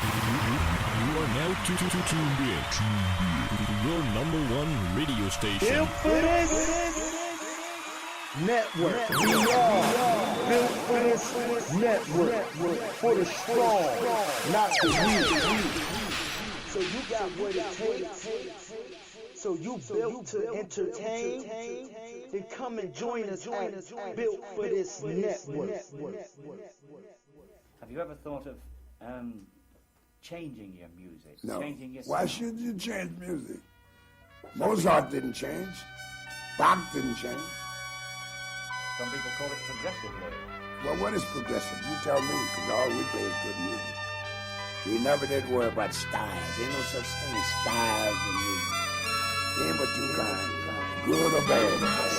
You are now tuned in to your number one radio station. Network. We are built for this network. For the strong, not the weak. So you got what it takes. So you built to entertain. Then come and join us at Built for This Network. Have you ever thought of changing your music? No. Changing your Why sound? should you change music? Mozart didn't change. Bach didn't change. Some people call it progressive though. Well, what is progressive? You tell me, because all we play is good music. We never did worry about styles. Ain't no such thing as styles in music. Ain't but two kinds, good or bad.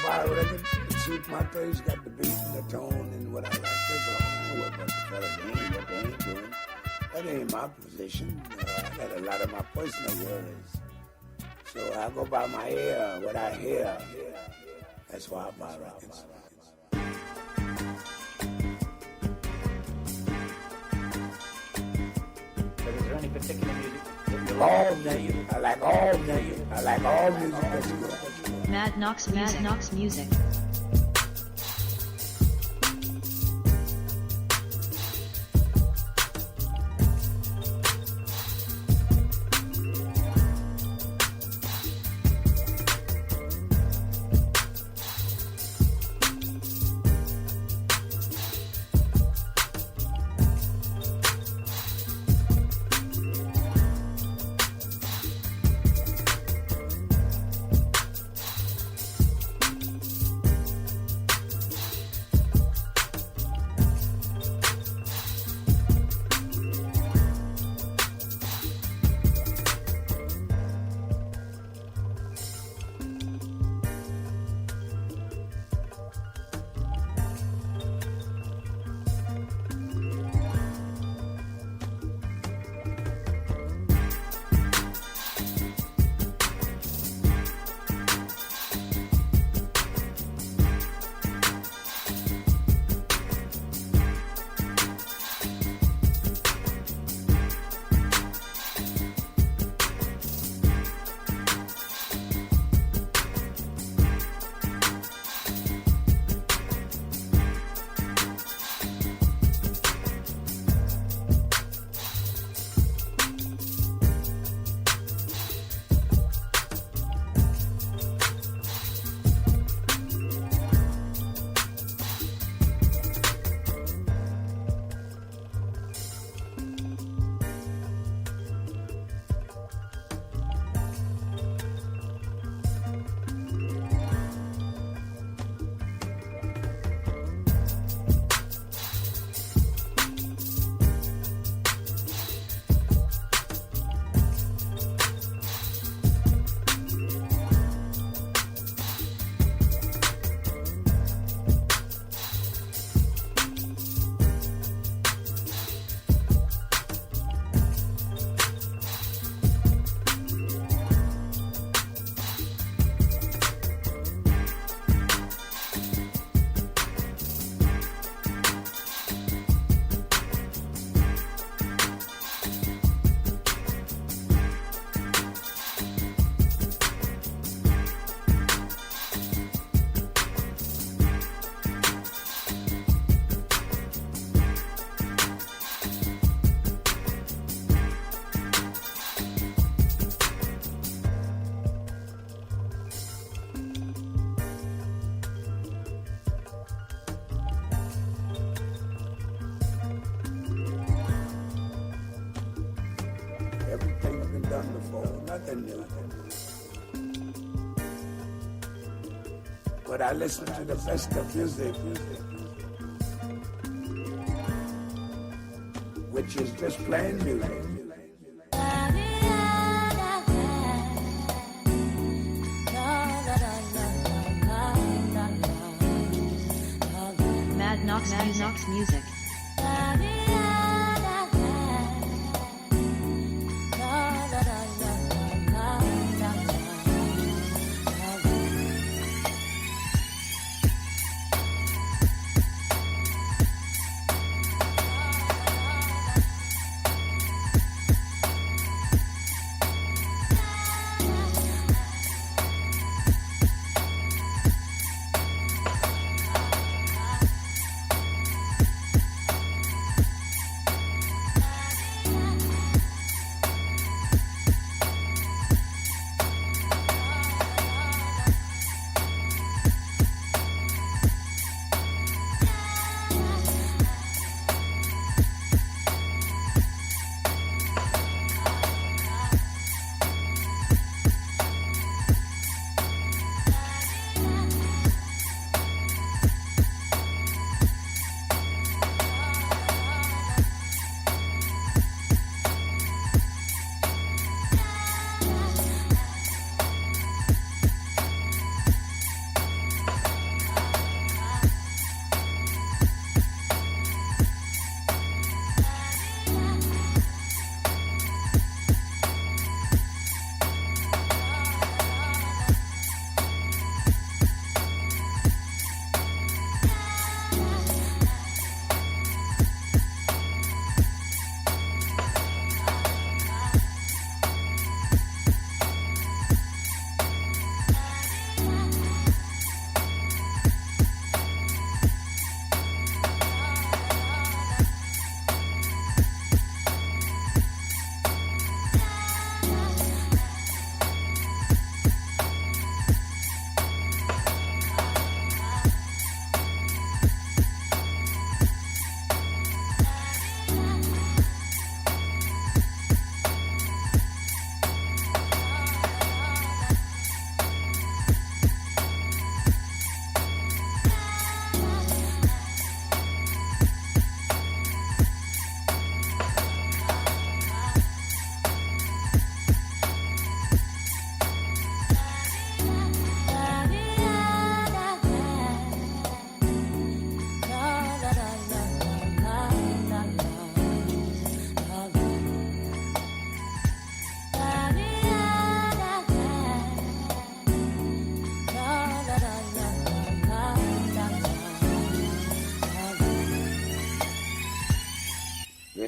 buy a record that suits my taste, got the beat and the tone and what I like. That's all. I know what the fellas ain't, what they ain't doing. That ain't my position. I got a lot of my personal worries. So I go by my ear, what I hear. That's why I buy records. So is there any particular music that you All like? music. I like all music. I like all music that's good. Mad Knox Music. Everything's been done before, nothing new. But I listen to the best of music, which is just plain music. Mad Knox Music.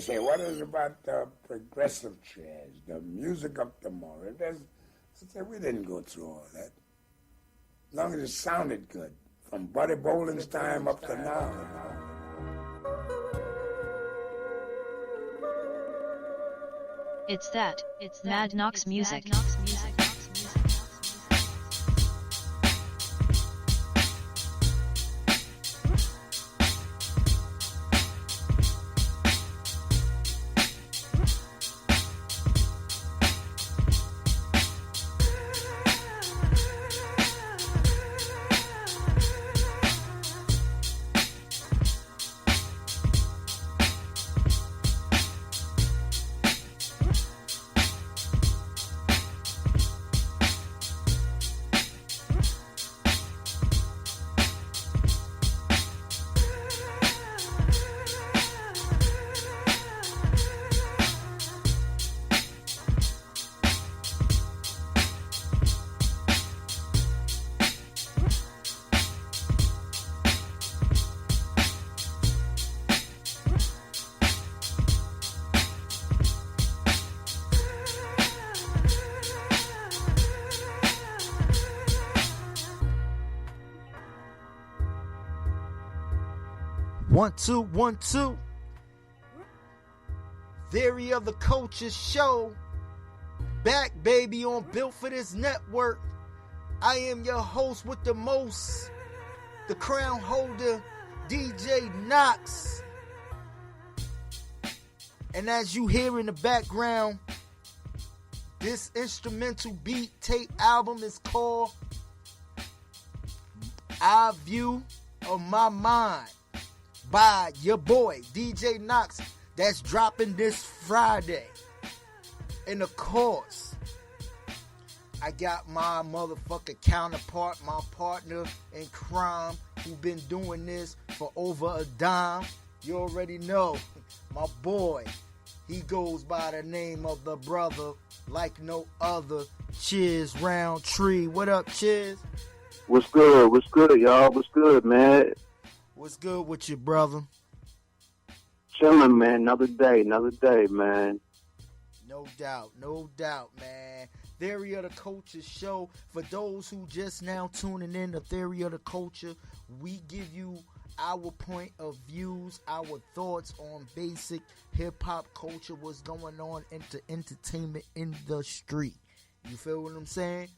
say, what is about the progressive jazz, the music of tomorrow? I said, we didn't go through all that. As long as it sounded good, from Buddy Bolin's time up to now. It's Mad Knox Music. One, two. Theory of the Culture Show. Back, baby, on Built for This Network. I am your host with the most, the crown holder, DJ Knox. And as you hear in the background, this instrumental beat tape album is called Eye View of My Mind by your boy DJ Knox. That's dropping this Friday. And of course, I got my motherfucking counterpart, my partner in crime, who been doing this for over a dime. You already know, my boy. He goes by the name of the brother like no other, Chizz Roundtree. What up, Chizz? What's good? What's good, y'all? What's good, man? What's good with you, brother? Chilling, man. Another day, man. No doubt, man. Theory of the Culture Show. For those who just now tuning in to Theory of the Culture, we give you our point of views, our thoughts on basic hip-hop culture, what's going on in the entertainment industry. You feel what I'm saying?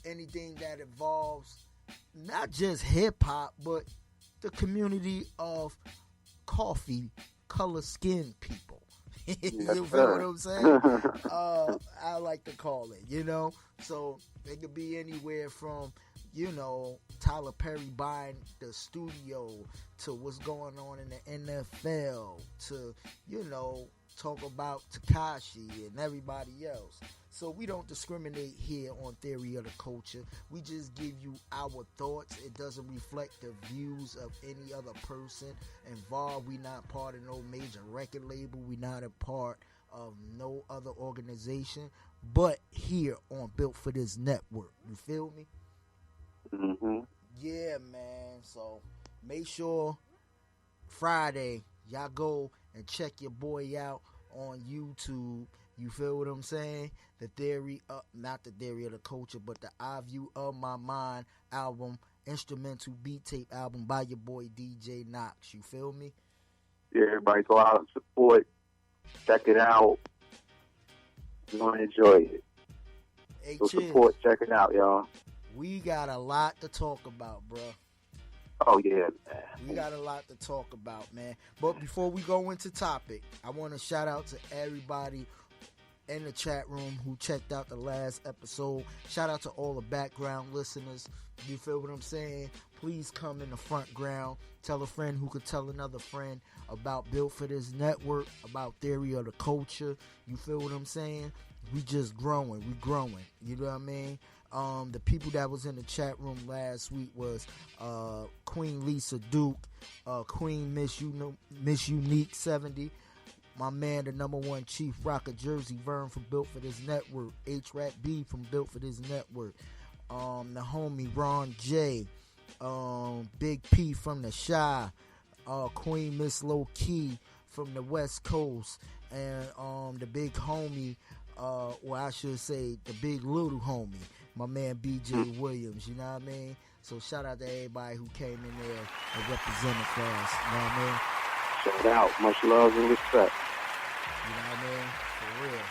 Anything that involves not just hip-hop, but the community of coffee, color skin people. You feel what I'm saying? I like to call it, you know? So it could be anywhere from, you know, Tyler Perry buying the studio to what's going on in the NFL to, you know, talk about Tekashi and everybody else. So we don't discriminate here on Theory of the Culture. We just give you our thoughts. It doesn't reflect the views of any other person involved. We not part of no major record label. We not a part of no other organization. But here on Built for This Network. You feel me? Mm-hmm. Yeah, man. So make sure Friday y'all go and check your boy out on YouTube. You feel what I'm saying? The theory of, not the Theory of the Culture, but the Eye View of My Mind album, instrumental beat tape album by your boy DJ Knox. You feel me? Yeah, everybody go out and support. Check it out. You're going to enjoy it. Hey, so Chizz, support, check it out, y'all. we got a lot to talk about, bro. Oh, yeah, man. We got a lot to talk about, man. But before we go into topic, I want to shout out to everybody in the chat room who checked out the last episode. Shout out to all the background listeners. You feel what I'm saying? Please come in the front ground. Tell a friend who could tell another friend about Built for This Network, about Theory of the Culture. You feel what I'm saying? We just growing. We growing. You know what I mean? The people that was in the chat room last week was Queen Lisa Duke, Queen Miss Unique 70, my man, the #1 Chief Rocker Jersey Vern from Built for This Network, H-Rat B from Built for This Network, the homie Ron J, Big P from the Shy, Queen Miss Low Key from the West Coast, and the big homie, or I should say the big little homie, my man BJ Williams, you know what I mean? So shout out to everybody who came in there and represented for us, you know what I mean? Shout out. Much love and respect. You know what I mean? For real.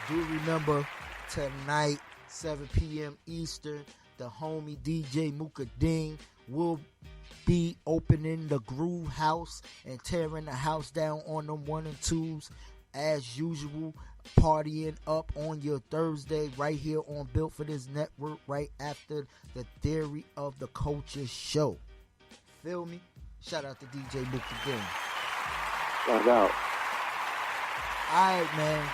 Do remember tonight, 7 p.m. Eastern, the homie DJ Mooka Ding will be opening the Groove House and tearing the house down on them 1 and 2s as usual, partying up on your Thursday right here on Built for This Network right after the Theory of the Culture show. Feel me? Shout out to DJ Mooka Ding. Shout out. Alright, man.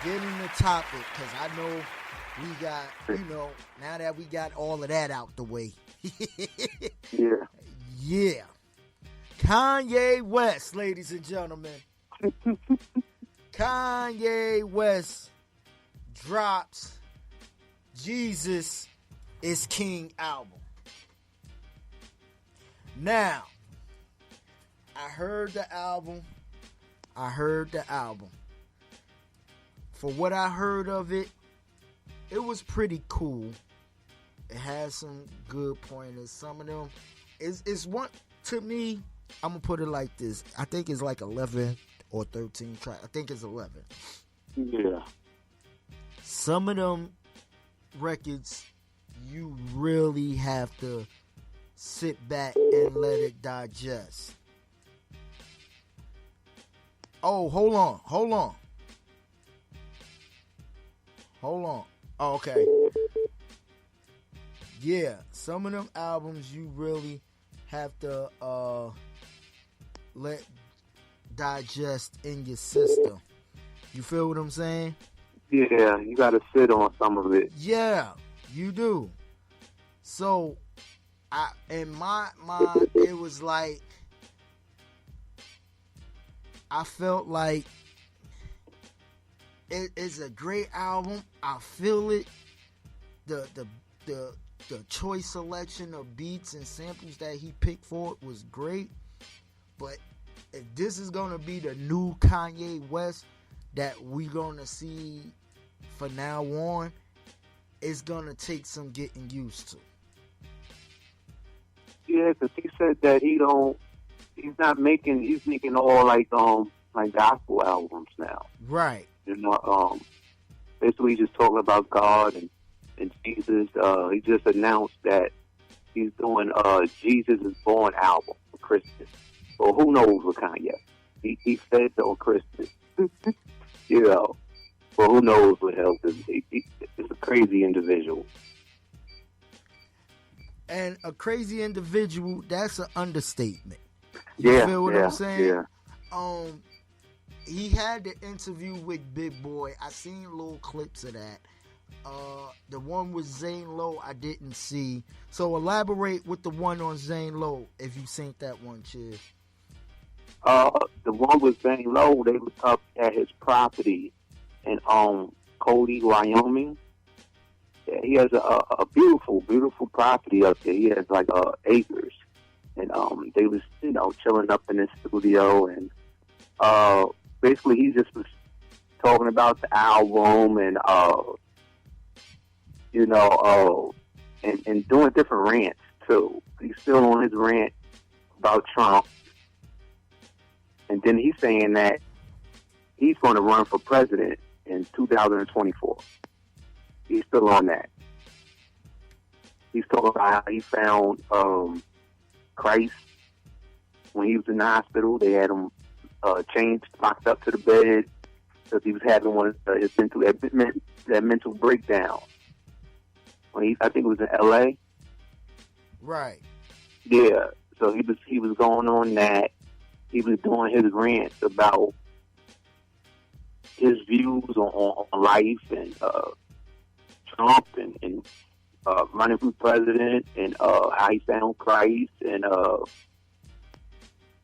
Beginning the topic, because I know we got, now that we got all of that out the way. Yeah. Yeah. Kanye West, ladies and gentlemen. Kanye West drops Jesus is King album. Now, I heard the album. For what I heard of it, it was pretty cool. It has some good pointers. Some of them is one, to me, I'm gonna put it like this. I think it's like 11 or 13 tracks. I think it's 11. Yeah. Some of them records, you really have to sit back and let it digest. Oh, hold on. Oh, okay. Yeah, some of them albums you really have to let digest in your system. You feel what I'm saying? Yeah, you got to sit on some of it. Yeah, you do. So, in my mind, it was like, I felt like it's a great album. I feel it. The choice selection of beats and samples that he picked for it was great. But if this is gonna be the new Kanye West that we're gonna see for now on, it's gonna take some getting used to. Yeah, because he said that he's making all like gospel albums now. Right. Basically just talking about God and Jesus. He just announced that he's doing Jesus is Born album for Christmas. Well, who knows with Kanye? He said so on Christmas. Well, who knows what else? He's a crazy individual. And a crazy individual, that's an understatement. You feel what I'm saying? Yeah. He had the interview with Big Boy. I seen little clips of that. The one with Zane Lowe I didn't see. So elaborate with the one on Zane Lowe if you seen that one, Chizz. The one with Zane Lowe, they was up at his property in Cody, Wyoming. Yeah, he has a beautiful, beautiful property up there. He has like acres, and they was chilling up in his studio, and basically he just was talking about the album and and doing different rants too. He's still on his rant about Trump, and then he's saying that he's going to run for president in 2024. He's still on that. He's talking about how he found Christ when he was in the hospital. They had him chained, locked up to the bed because he was having one of his mental breakdown. I think it was in L.A. Right. Yeah. So he was going on that. He was doing his rants about his views on life and Trump and running for president and how he found Christ and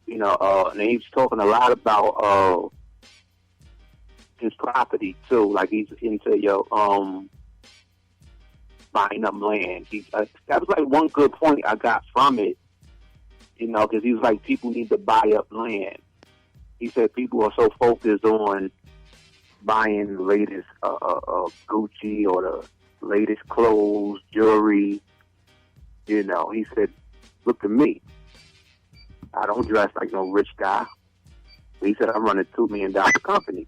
and he was talking a lot about his property too. Like he's into buying up land. That was like one good point I got from it. Because he was like, people need to buy up land. He said people are so focused on buying the latest Gucci or the latest clothes, jewelry. You know, he said, look at me. I don't dress like no rich guy. He said, I'm running a $2 million company.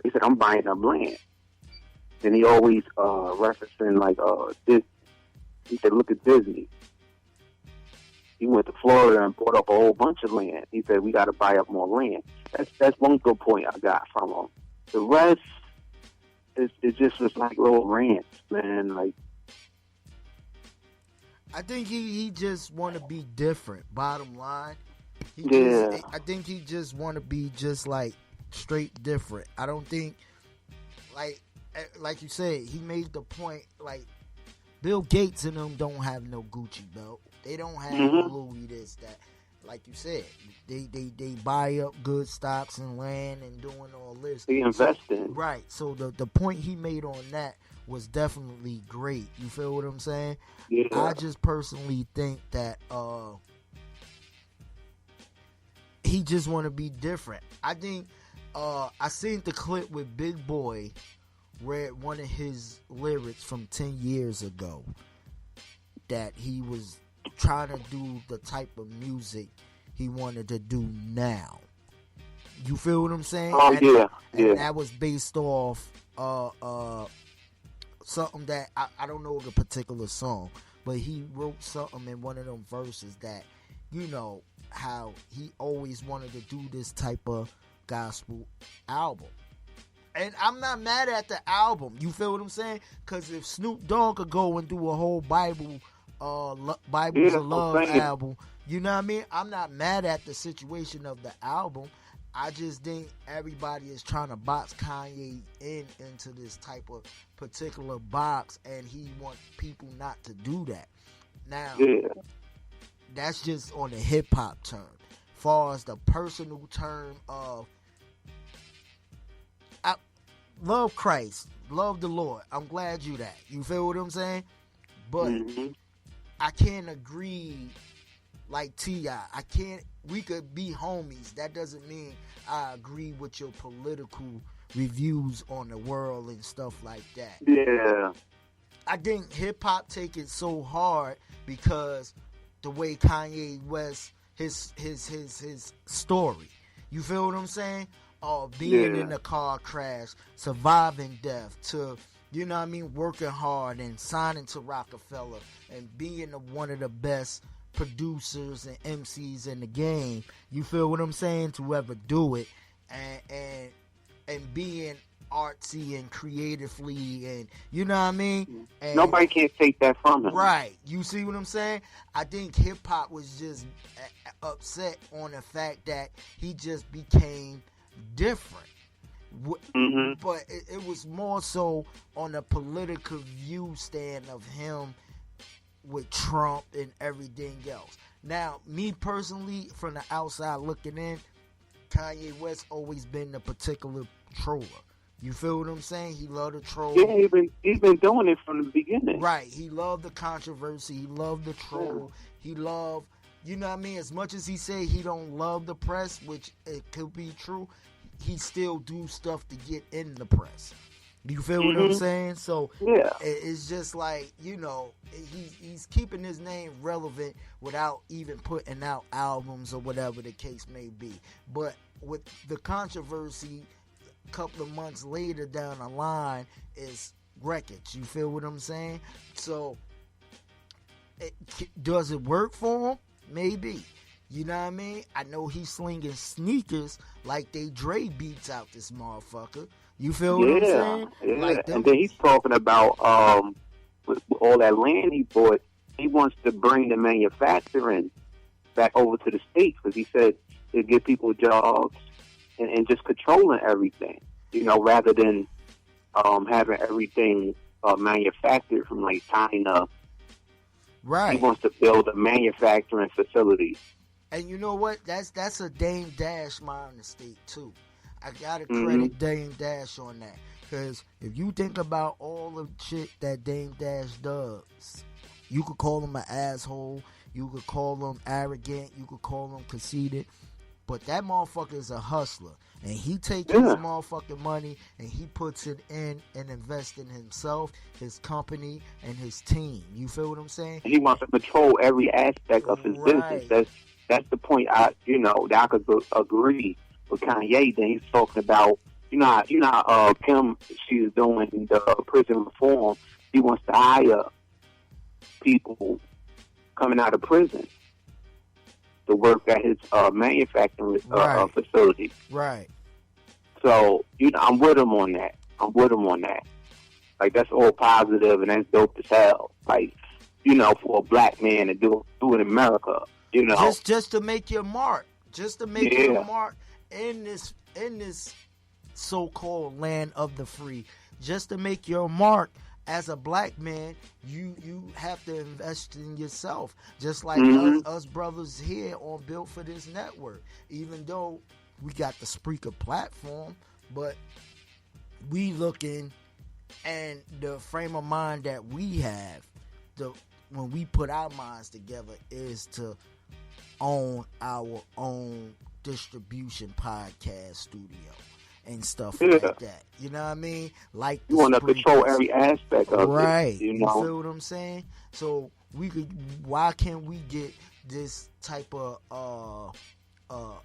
He said, I'm buying up land. And he always referencing like this. He said, look at Disney. He went to Florida and bought up a whole bunch of land. He said, we got to buy up more land. That's one good point I got from him. The rest, it just was like little rants, man. Like, I think he just want to be different. Bottom line, I think he just want to be just like straight different. I don't think like you said, he made the point like Bill Gates and them don't have no Gucci belt. They don't have Louis this that. Like you said, they buy up good stocks and land and doing all this. They invest in. Right. So the point he made on that was definitely great. You feel what I'm saying? Yeah. I just personally think that he just want to be different. I think I seen the clip with Big Boy read one of his lyrics from 10 years ago that he was trying to do the type of music he wanted to do now. You feel what I'm saying? Oh, yeah. And that was based off something that I don't know the particular song, but he wrote something in one of them verses that, you know, how he always wanted to do this type of gospel album. And I'm not mad at the album. You feel what I'm saying? Because if Snoop Dogg could go and do a whole Bibles of Love album, you know what I mean? I'm not mad at the situation of the album. I just think everybody is trying to box Kanye into this type of particular box, and he wants people not to do that. Now, that's just on the hip-hop term. Far as the personal term of I love Christ, love the Lord. I'm glad you that. You feel what I'm saying? But I can't agree like T.I. We could be homies. That doesn't mean I agree with your political reviews on the world and stuff like that. Yeah. I think hip hop take it so hard because the way Kanye West his story. You feel what I'm saying? Being in a car crash, surviving death, to, you know what I mean, working hard and signing to Rockefeller and being one of the best producers and MCs in the game. You feel what I'm saying? To ever do it, and being artsy and creatively, and you know what I mean? And nobody can take that from him. Right. You see what I'm saying? I think hip hop was just upset on the fact that he just became different. But it was more so on a political view stand of him with Trump and everything else. Now, me personally, from the outside looking in, Kanye West always been a particular troller. You feel what I'm saying? He loved the troll. Yeah, he's been doing it from the beginning. Right. He loved the controversy. He loved the troll. He loved, you know what I mean? As much as he say he don't love the press, which it could be true, he still do stuff to get in the press. You feel what I'm saying? So it's just like, you know, he's keeping his name relevant without even putting out albums or whatever the case may be. But with the controversy a couple of months later down the line is wreckage. You feel what I'm saying? So does it work for him? Maybe. You know what I mean? I know he's slinging sneakers like they Dre beats out this motherfucker. You feel what I'm saying? Yeah. Like and then he's talking about with all that land he bought, he wants to bring the manufacturing back over to the States because he said it'd give people jobs and just controlling everything, you know, rather than having everything manufactured from like China. Right. He wants to build a manufacturing facility. And you know what? That's a Dame Dash mind state too. I gotta credit Dame Dash on that, because if you think about all the shit that Dame Dash does, you could call him an asshole, you could call him arrogant, you could call him conceited, But that motherfucker is a hustler. And he takes his motherfucking money and he puts it in and invests in himself, his company, and his team. You feel what I'm saying? He wants to control every aspect of his business. That's the point that I could agree with Kanye. Then he's talking about, Kim, she's doing the prison reform. He wants to hire people coming out of prison to work at his manufacturing facility. Right. So, I'm with him on that. Like, that's all positive and that's dope as hell. Like, for a black man to do it in America, Just to make your mark. Just to make your mark in this so-called land of the free. Just to make your mark as a black man, you have to invest in yourself. Just like us brothers here on Built for This Network. Even though we got the Spreaker platform, but we looking, and the frame of mind that we have, when we put our minds together, is to own our own distribution podcast studio and stuff like that. You know what I mean? Like you want to control every aspect of it. You feel what I'm saying? So why can't we get this type of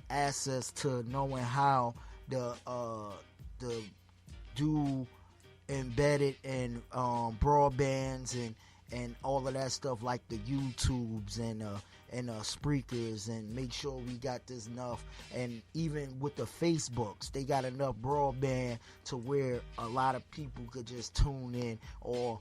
access to knowing how the do embedded in broadbands and all of that stuff, like the YouTubes and Spreakers, and make sure we got this enough. And even with the Facebooks, they got enough broadband to where a lot of people could just tune in, or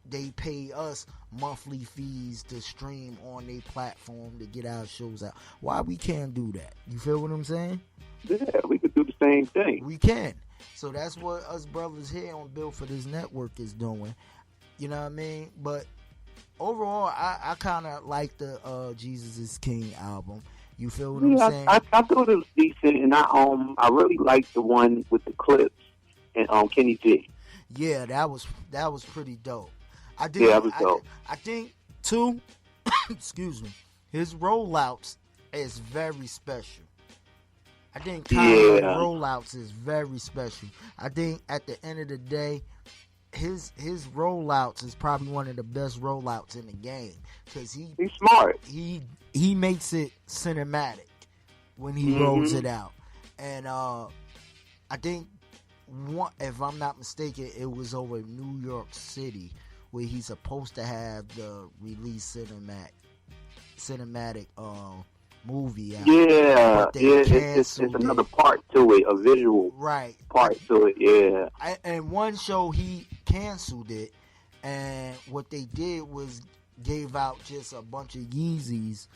they pay us monthly fees to stream on their platform to get our shows out. Why we can't do that? You feel what I'm saying? Yeah, we could do the same thing. We can. So that's what us brothers here on Built for This Network is doing. You know what I mean? But overall, I kind of like the Jesus is King album. You feel what I'm saying? I thought it was decent, and I really liked the one with the clips and Kenny G. Yeah, that was pretty dope. That was dope. I think too. Excuse me. His rollouts is very special. I think Kanye's rollouts is very special. I think at the end of the day, his rollouts is probably one of the best rollouts in the game, because he's smart. He makes it cinematic when he rolls it out, and I think if I'm not mistaken, it was over New York City where he's supposed to have the release cinematic movie out. Yeah, it's another part to it, a visual part to it. Yeah, and one show he canceled it, and what they did was gave out just a bunch of Yeezys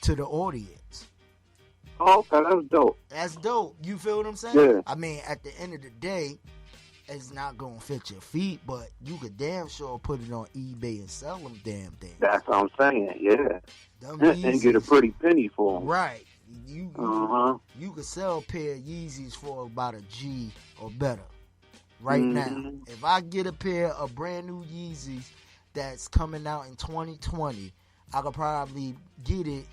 to the audience. Oh, okay, that's dope. That's dope. You feel what I'm saying? Yeah. I mean, at the end of the day, it's not gonna fit your feet, but you could damn sure put it on eBay and sell them damn things. That's what I'm saying. Yeah, and get a pretty penny for them. Right. You could sell a pair of Yeezys for about a G or better right now. If I get a pair of brand new Yeezys that's coming out in 2020, I could probably get it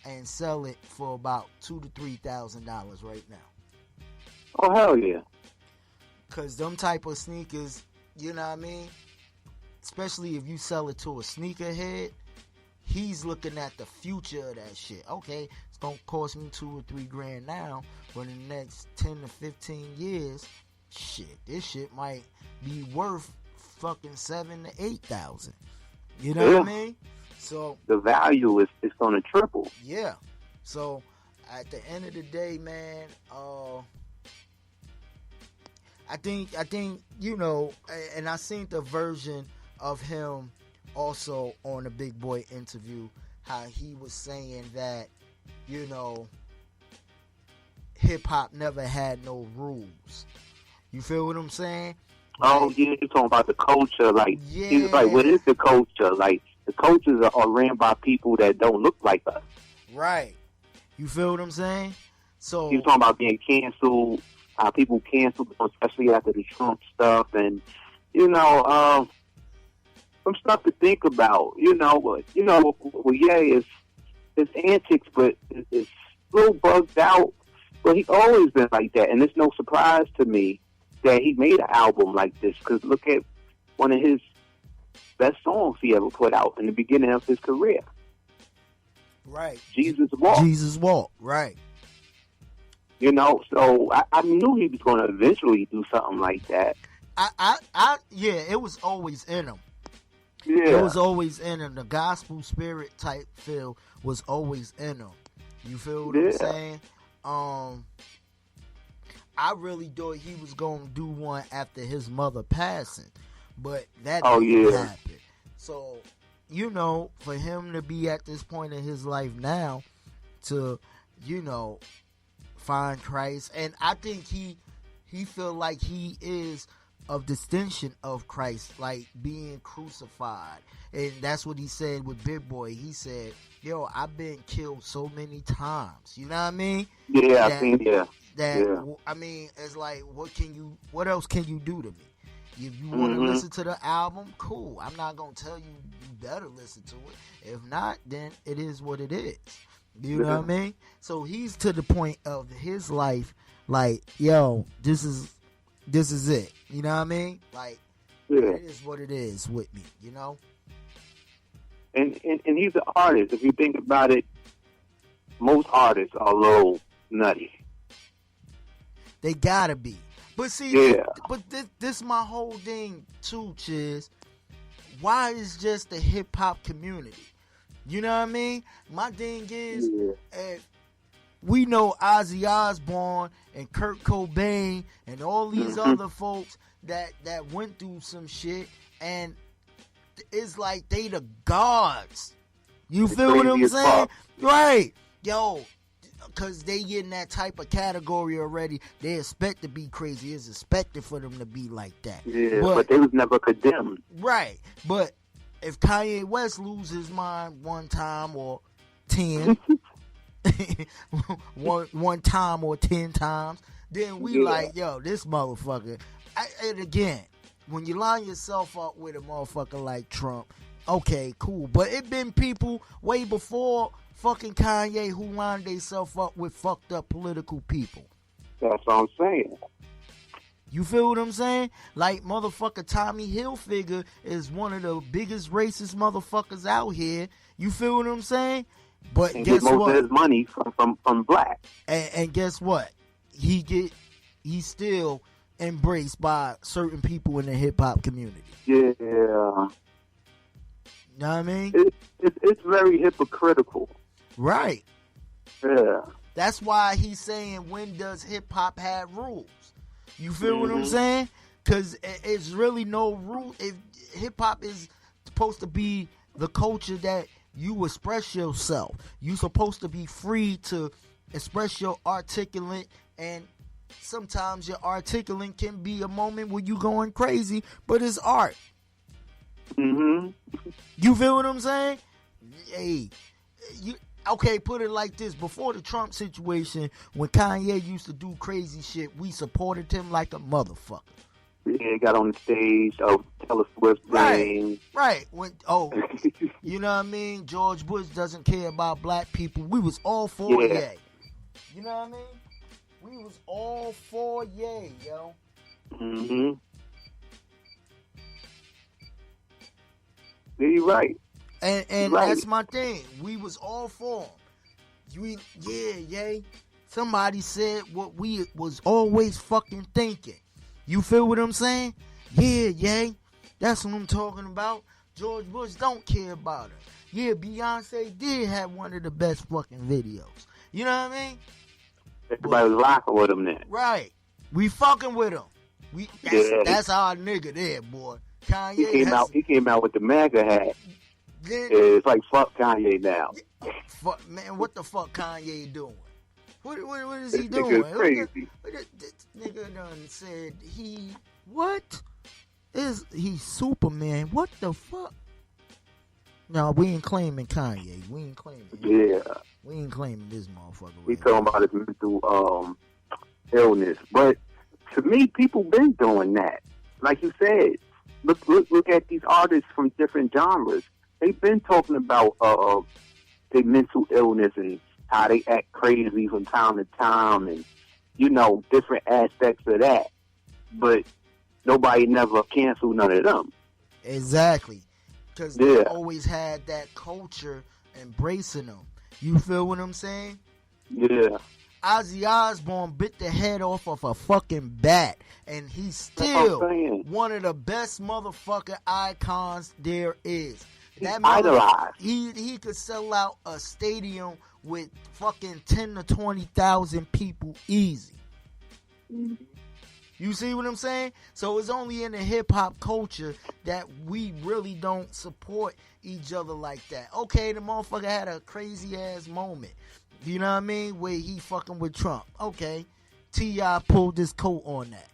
and sell it for about $2,000 to $3,000 right now. Oh, hell yeah. Because them type of sneakers, you know what I mean? Especially if you sell it to a sneakerhead, he's looking at the future of that shit. Okay, it's going to cost me $2,000 or $3,000 now, but in the next 10 to 15 years, this shit might be worth fucking $7,000 to $8,000. You know what I mean? So the value is going to triple. Yeah. So at the end of the day, man, I think and I seen the version of him also on the Big Boy interview, how he was saying that, hip hop never had no rules. You feel what I'm saying? Oh, yeah, you're talking about the culture. Like, he's like, what is the culture? Like, the cultures are ran by people that don't look like us. Right. You feel what I'm saying? So he's talking about being canceled, people canceled, especially after the Trump stuff, and some stuff to think about. But Ye is his antics, but it's so bugged out. But he always been like that, and it's no surprise to me that he made an album like this. Because look at one of his best songs he ever put out in the beginning of his career. Right. Jesus Walk. Jesus Walk. Right. You know, so I knew he was going to eventually do something like that. Yeah, it was always in him. Yeah. It was always in him. The gospel spirit type feel was always in him. You feel what I'm saying? I really thought he was going to do one after his mother passing, but that didn't happen. So, you know, for him to be at this point in his life now to, you know, find Christ, and I think he feel like he is of distinction of Christ, like being crucified. And that's what he said with Big Boy. He said, yo, I've been killed so many times. You know what I mean? Yeah, I think, I mean, it's like, what else can you do to me? If you want to listen to the album, cool. I'm not going to tell you better listen to it. If not, then it is what it is. You know what I mean? So he's to the point of his life, like, yo, this is it. You know what I mean? Like, it is what it is with me, you know? And he's an artist. If you think about it, most artists are a little nutty. They gotta be. But see, but this my whole thing too, Chizz. Why is just the hip hop community? You know what I mean? My thing is, we know Ozzy Osbourne and Kurt Cobain and all these other folks that went through some shit, and it's like they the gods. You feel what I'm saying? Right. Yo, because they in that type of category already. They expect to be crazy. It's expected for them to be like that. Yeah, but they was never condemned. Right. But if Kanye West loses his mind one time or 10, one time or 10 times, then we like, yo, this motherfucker. And again, when you line yourself up with a motherfucker like Trump, okay, cool. But it been people way before fucking Kanye who lined themselves up with fucked up political people. That's what I'm saying. You feel what I'm saying? Like motherfucker Tommy Hilfiger is one of the biggest racist motherfuckers out here. You feel what I'm saying? But and guess get most what? of his money from black. And guess what? He's still embraced by certain people in the hip hop community. Yeah. Know what I mean? It's very hypocritical. Right. Yeah. That's why he's saying, when does hip hop have rules? You feel what I'm saying? Because it's really no rule. If hip hop is supposed to be the culture that you express yourself, you supposed to be free to express your articulate, and sometimes your articulate can be a moment where you going crazy, but it's art. You feel what I'm saying? Hey, okay, put it like this. Before the Trump situation, when Kanye used to do crazy shit, we supported him like a motherfucker. Yeah, got on the stage, Taylor Swift thing. Right. When you know what I mean? George Bush doesn't care about black people. We was all for Ye. You know what I mean? We was all for Ye, yo. Yeah, you're right. And that's my thing. We was all for him. Ye. Somebody said what we was always fucking thinking. You feel what I'm saying? Yeah. That's what I'm talking about. George Bush don't care about her. Yeah, Beyonce did have one of the best fucking videos. You know what I mean? Everybody was rocking with him then. Right. We fucking with him. That's our nigga there, boy. Kanye he came out with the MAGA hat. It's like, fuck Kanye now. Man, what the fuck Kanye doing? What is he this doing? Nigga's crazy. This nigga done said he's Superman. What the fuck? No, we ain't claiming Kanye. We ain't claiming him. Yeah. We ain't claiming this motherfucker. We talking about his mental illness. But to me, people been doing that. Like you said, look at these artists from different genres. They've been talking about their mental illness and how they act crazy from time to time, and different aspects of that. But nobody never canceled none of them. Exactly, because they always had that culture embracing them. You feel what I'm saying? Yeah. Ozzy Osbourne bit the head off of a fucking bat, and he's still one of the best motherfucking icons there is. That idolized. He could sell out a stadium with fucking 10 to 20,000 people easy. You see what I'm saying? So it's only in the hip hop culture that we really don't support each other like that. Okay, the motherfucker had a crazy ass moment. You know what I mean? Where he fucking with Trump. Okay, T.I. pulled his coat on that.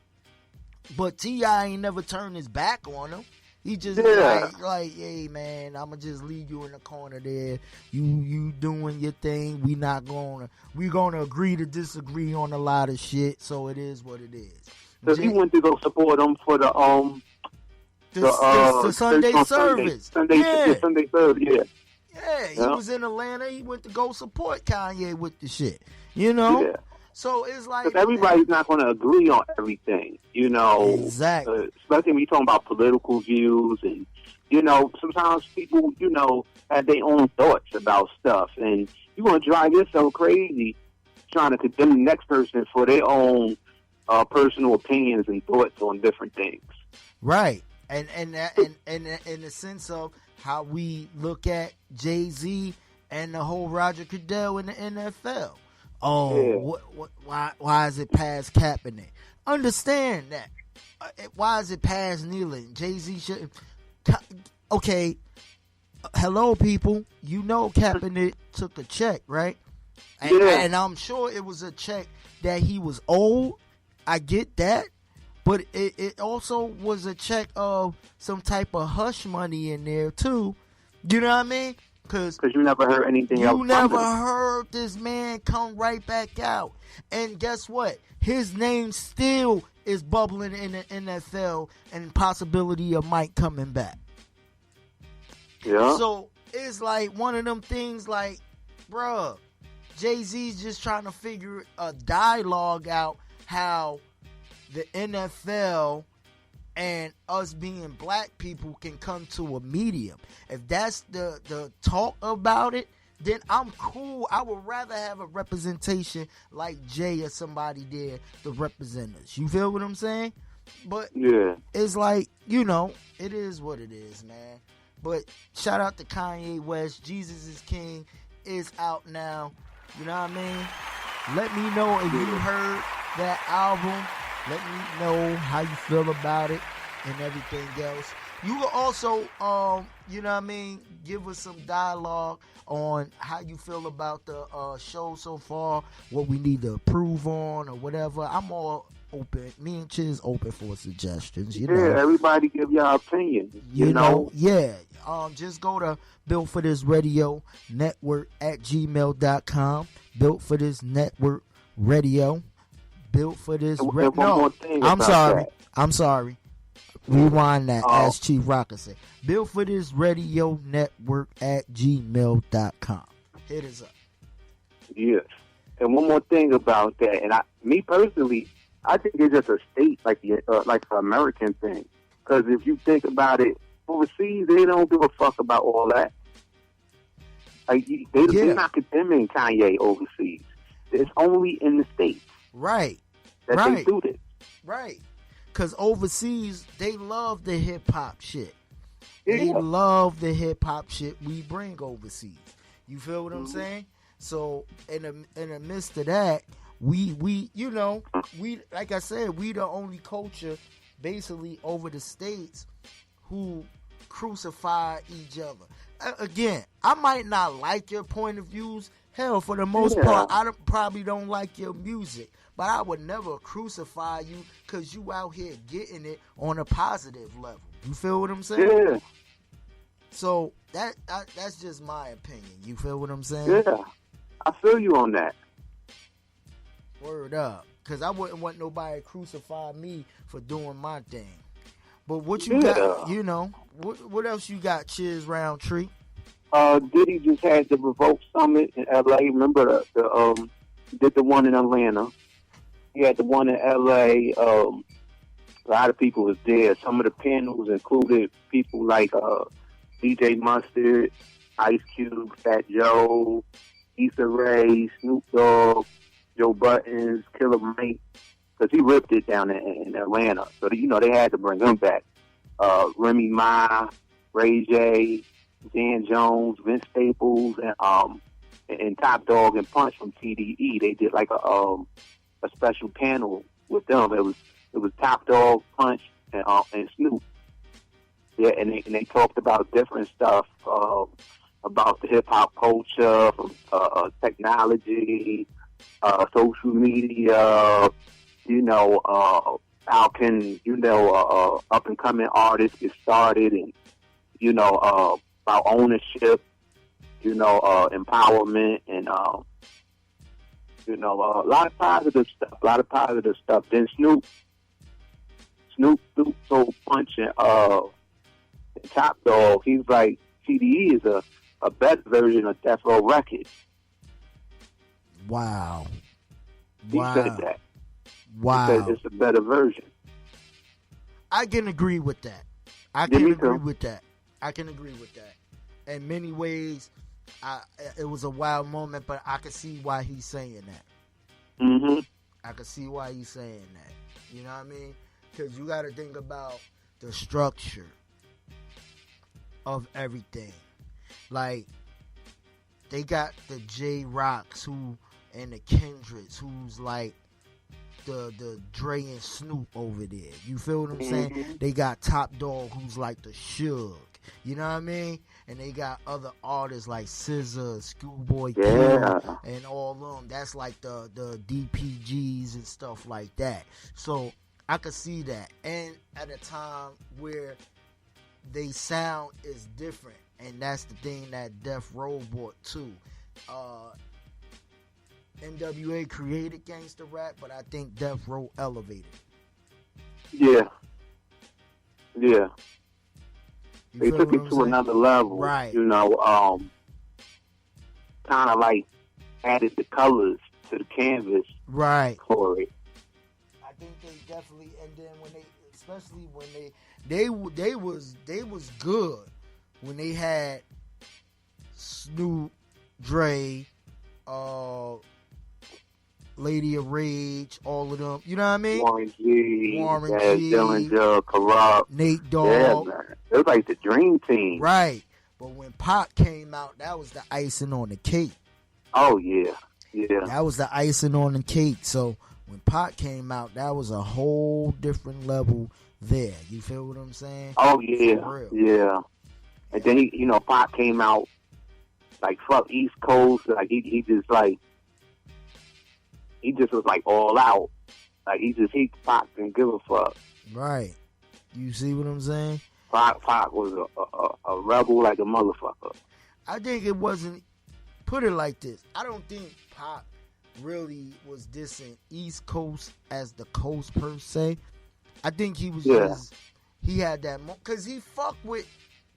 But T.I. ain't never turned his back on him. He just like, hey man, I'ma just leave you in the corner there. You doing your thing. We gonna agree to disagree on a lot of shit. So it is what it is. So he went to go support him for the Sunday service. Sunday service. Yeah. Yeah, he was in Atlanta. He went to go support Kanye with the shit. You know. Yeah. So it's like everybody's not going to agree on everything, Exactly. Especially when you talking about political views, and sometimes people, have their own thoughts about stuff, and you want to drive yourself crazy trying to condemn the next person for their own personal opinions and thoughts on different things. Right, and in the sense of how we look at Jay-Z and the whole Roger Goodell in the NFL. Oh, why is it past Kaepernick? Understand that. Why is it past kneeling? Jay-Z shouldn't. Okay, hello, people. You know Kaepernick took a check, right? And I'm sure it was a check that he was owed. I get that. But it also was a check of some type of hush money in there, too. You know what I mean? Because you never heard anything else. You never heard this man come right back out. And guess what? His name still is bubbling in the NFL and possibility of Mike coming back. Yeah. So it's like one of them things like, bruh, Jay-Z's just trying to figure a dialogue out how the NFL and us being black people can come to a medium. If that's the talk about it, then I'm cool. I would rather have a representation like Jay or somebody there to represent us. You feel what I'm saying? But it's like, it is what it is, man. But shout out to Kanye West. Jesus is King is out now. You know what I mean? Let me know if you heard that album. Let me know how you feel about it and everything else. You can also, you know what I mean, give us some dialogue on how you feel about the show so far, what we need to improve on or whatever. I'm all open. Me and Chizz open for suggestions. You know, everybody give y'all opinion. You know? Just go to Built for This Radio Network at gmail.com. Built for This Network Radio. Built for This. I'm sorry. Rewind that, as Chief Rocker said. Built for This Radio Network at gmail.com. Hit us up. Yes. And one more thing about that, and me personally, I think it's just a state like the American thing. Because if you think about it, overseas they don't give a fuck about all that. Like they're not condemning Kanye overseas. It's only in the States, right? They do this, right? Because overseas they love the hip hop shit. They love the hip hop shit we bring overseas. You feel what I'm saying? So in the midst of that, we like I said, we the only culture basically over the states who crucify each other. Again, I might not like your point of views. Hell, for the most part, I probably don't like your music. But I would never crucify you because you out here getting it on a positive level. You feel what I'm saying? Yeah. So that's just my opinion. You feel what I'm saying? Yeah. I feel you on that. Word up. Because I wouldn't want nobody to crucify me for doing my thing. But what you got, what else you got, Chizz Roundtree? Diddy just had the Revolt Summit in LA. Remember did the one in Atlanta. He had the one in LA. A lot of people was there. Some of the panels included people like DJ Mustard, Ice Cube, Fat Joe, Issa Rae, Snoop Dogg, Joe Buttons, Killer Mike, because he ripped it down in Atlanta. So, they had to bring him back. Remy Ma, Ray J, Dan Jones, Vince Staples, and Top Dog and Punch from TDE. They did like a special panel with them. It was Top Dog, Punch, and Snoop. Yeah, and they talked about different stuff about the hip hop culture, from technology, social media. How can up and coming artists get started, and about ownership, empowerment, and a lot of positive stuff. Then Snoop told Punch and Top Dog, he's like, TDE is a better version of Death Row Records. Wow. He said that. Wow. He said it's a better version. I can agree with that. I can agree with that. In many ways, it was a wild moment, but I can see why he's saying that. Mm-hmm. I can see why he's saying that. You know what I mean? Because you got to think about the structure of everything. Like, they got the J-Rocks and the Kendricks, who's like the Dre and Snoop over there. You feel what I'm saying? They got Top Dog, who's like the Suge. You know what I mean? And they got other artists like SZA, Schoolboy Q, and all of them. That's like the DPGs and stuff like that. So I could see that. And at a time where they sound is different, and that's the thing that Death Row brought too. NWA created gangster rap, but I think Death Row elevated. Yeah. You they took it to another level. Right. Kind of like added the colors to the canvas. Right. For it. I think they definitely, and then especially when they was good when they had Snoop, Dre, Lady of Rage, all of them. You know what I mean? Warren G, Dillinger, Corrupt, Nate Dogg. Yeah, man. It was like the dream team. Right. But when Pac came out, that was the icing on the cake. Oh, yeah. That was the icing on the cake. So when Pac came out, that was a whole different level there. You feel what I'm saying? Oh, yeah. Yeah. And then, Pac came out like, fuck East Coast. Like, he just was like all out. Like, he Pac didn't give a fuck. Right. You see what I'm saying? Pac was a rebel like a motherfucker. I think it wasn't, put it like this, I don't think Pac really was dissing East Coast as the coast per se. I think he was just, he had that, because he fucked with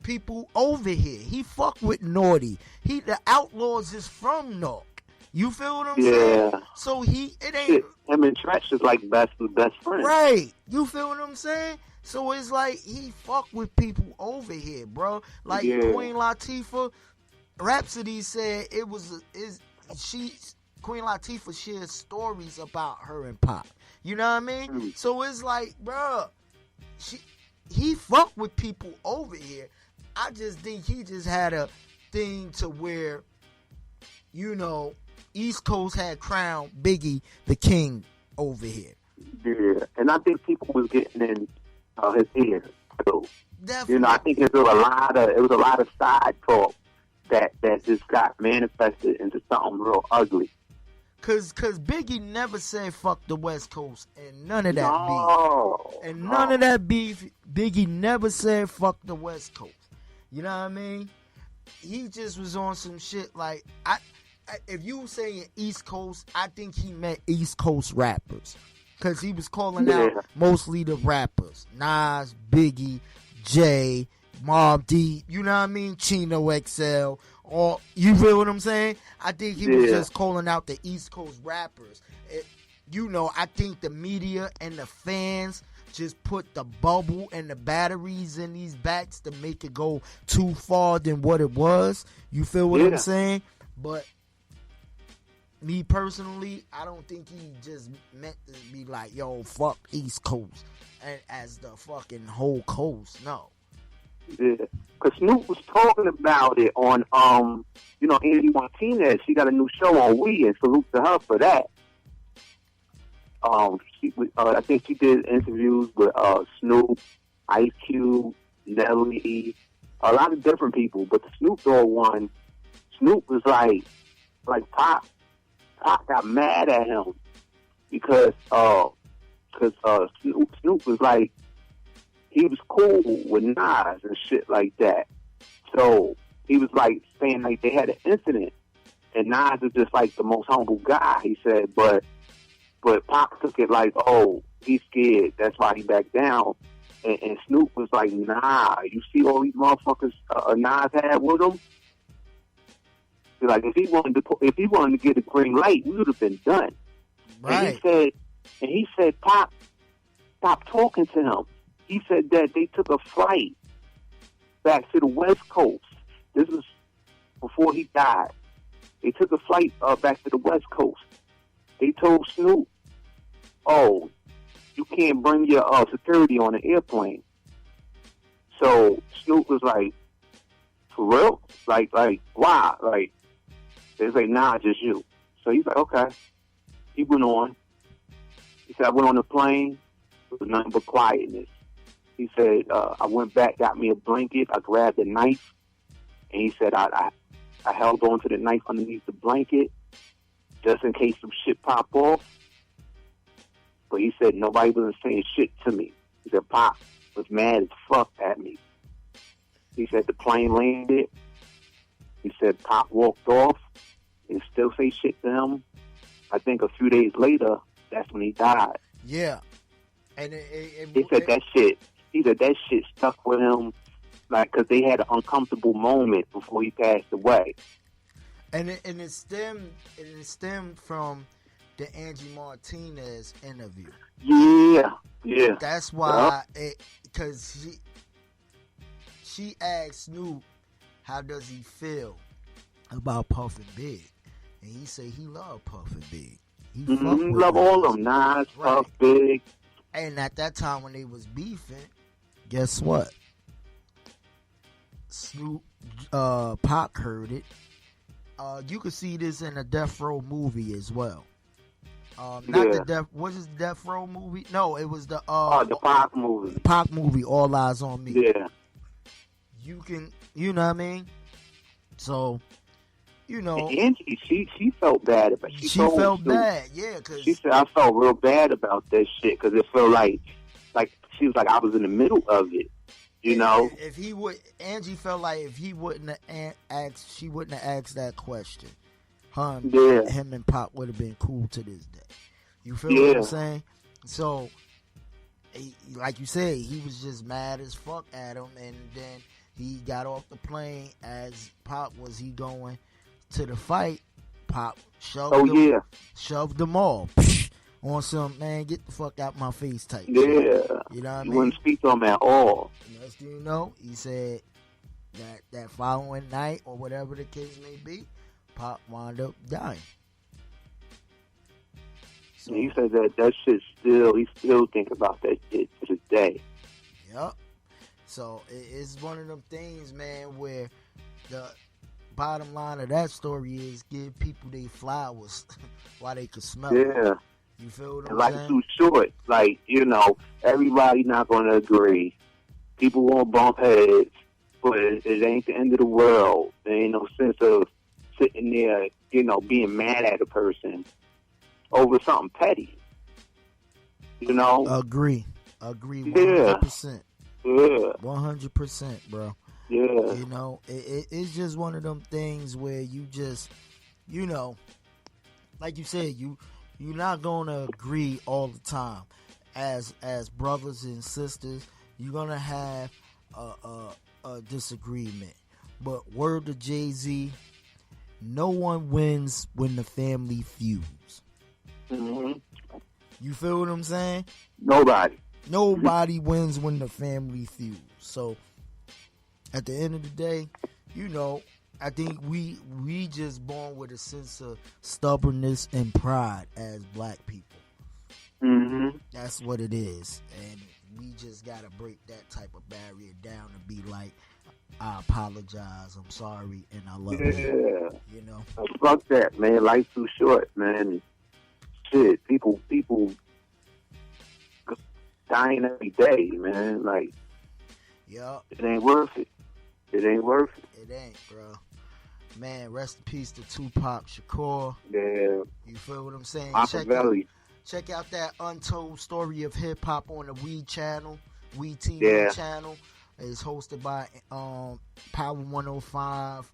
people over here. He fucked with Naughty. The Outlaws is from North. You feel what I'm saying? So it ain't. Him and Tretch is like best friends. Right. You feel what I'm saying? So it's like he fucked with people over here, bro. Like Queen Latifah, Rhapsody said Queen Latifah shared stories about her and Pop. You know what I mean? So it's like, bro, he fucked with people over here. I just think he just had a thing to where, East Coast had crowned Biggie the king over here. Yeah, and I think people was getting in his ear too. Definitely. I think it was a lot of side talk that just got manifested into something real ugly. Cause Biggie never said fuck the West Coast and none of that beef. And none of that beef, Biggie never said fuck the West Coast. You know what I mean? He just was on some shit like if you saying East Coast, I think he meant East Coast rappers. Because he was calling out mostly the rappers. Nas, Biggie, Jay, Mobb Deep, you know what I mean? Chino XL, or you feel what I'm saying? I think he was just calling out the East Coast rappers. I think the media and the fans just put the bubble and the batteries in these bats to make it go too far than what it was. You feel what I'm saying? But me personally, I don't think he just meant to be like, yo, fuck East Coast and as the fucking whole coast. No. Yeah, because Snoop was talking about it on, Angie Martinez. She got a new show on We, and salute to her for that. I think she did interviews with Snoop, Ice Cube, Nelly, a lot of different people. But the Snoop Dogg one, Snoop was like Pop got mad at him because Snoop was like, he was cool with Nas and shit like that. So he was like saying like they had an incident, and Nas is just like the most humble guy. He said, but Pop took it like, oh, he's scared, that's why he backed down. And Snoop was like, nah, you see all these motherfuckers Nas had with him. He's like, if he wanted to get a green light, we would have been done. Right. And he said, Pop, stop talking to him. He said that they took a flight back to the West Coast. This was before he died. They took a flight back to the West Coast. They told Snoop, oh, you can't bring your security on the airplane. So Snoop was like, for real? Like, why? Like, they say, nah, just you. So he's like, okay. He went on. He said, I went on the plane. It was nothing but quietness. He said, I went back, got me a blanket. I grabbed a knife. And he said, I held on to the knife underneath the blanket just in case some shit pop off. But he said nobody wasn't saying shit to me. He said Pop was mad as fuck at me. He said the plane landed. He said Pop walked off and still say shit to him. I think a few days later, that's when he died. Yeah. And he said that shit. He said that shit stuck with him, like, because they had an uncomfortable moment before he passed away. And it stemmed from the Angie Martinez interview. Yeah. That's why, because she asked Snoop, how does he feel about Puff and Big? And he said he loved Puff and Big. He love all of them. Nas, Puff, Big. And at that time when they was beefing, guess what? Snoop, Pac heard it. You could see this in a Death Row movie as well. Was it the Death Row movie? No, it was the Pac movie. The Pac movie, All Eyes on Me. Yeah. You know what I mean? So, And Angie, she felt bad about it. She felt bad, yeah. Cause she said, I felt real bad about that shit because it felt like she was like, I was in the middle of it. You know, Angie felt like if he wouldn't have asked, she wouldn't have asked that question. Him and Pop would have been cool to this day. You feel what I'm saying? So, like you said, he was just mad as fuck at him, and then he got off the plane as Pop was going to the fight. Pop shoved them all. On some, man, get the fuck out my face type shit. You know what I mean? Wouldn't speak to him at all. Next thing you know, he said that following night, or whatever the case may be, Pop wound up dying. So, he said that shit he still think about that shit to this day. Yep. So it's one of them things, man, where the bottom line of that story is give people their flowers while they can smell it. You feel what I'm saying? Life's too short. Like, everybody not going to agree. People won't bump heads, but it ain't the end of the world. There ain't no sense of sitting there, being mad at a person over something petty. Agree 100%. Yeah. 100%, bro. Yeah. It's just one of them things where you just, like you said, you're not gonna agree all the time. As brothers and sisters, you're gonna have a disagreement. But word to Jay-Z, no one wins when the family feuds. Mm-hmm. You feel what I'm saying? Nobody wins when the family feuds. So at the end of the day, you know, I think we just born with a sense of stubbornness and pride as black people. Mm-hmm. That's what it is. And we just gotta break that type of barrier down and be like, I apologize, I'm sorry, and I love you. You know? Fuck that, man. Life's too short, man. Shit, people dying every day, man. Like, yup. It ain't worth it. It ain't worth it. It ain't, bro. Man, rest in peace to Tupac Shakur. Yeah. You feel what I'm saying? Check out that Untold Story of Hip Hop on the We channel, We TV channel. It's hosted by Power 105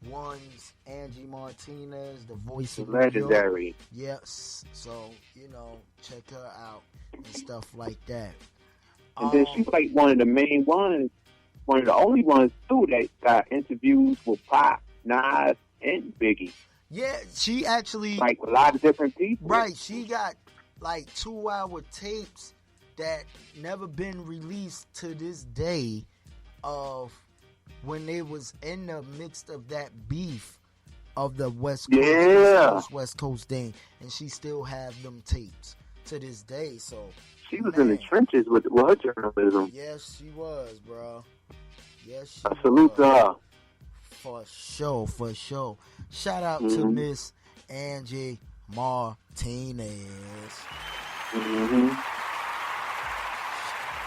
One's Angie Martinez, the voice of legendary. New York. Yes. So, you know, check her out and stuff like that. And then she's like one of the main ones, one of the only ones too that got interviews with Pop, Nas, and Biggie. Yeah, she actually like a lot of different people. Right, she got like 2-hour tapes that never been released to this day of when they was in the midst of that beef of the West Coast thing, and she still have them tapes to this day. So she was in the trenches with her journalism. Yes, she was, bro. Yes, she I salute her. For sure. Shout out to Miss Angie Martinez. Mm-hmm.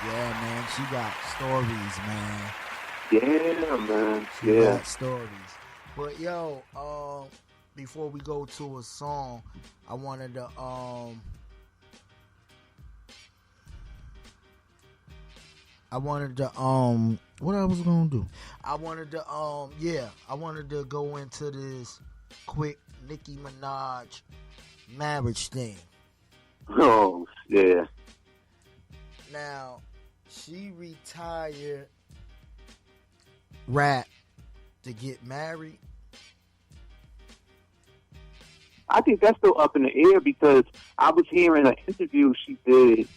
Yeah, man, she got stories, man. Yeah, man. She got stories. But yo, before we go to a song, I wanted to what I was gonna do? I wanted to go into this quick Nicki Minaj marriage thing. Oh, yeah. Now, she retired rap to get married. I think that's still up in the air because I was hearing an interview she did,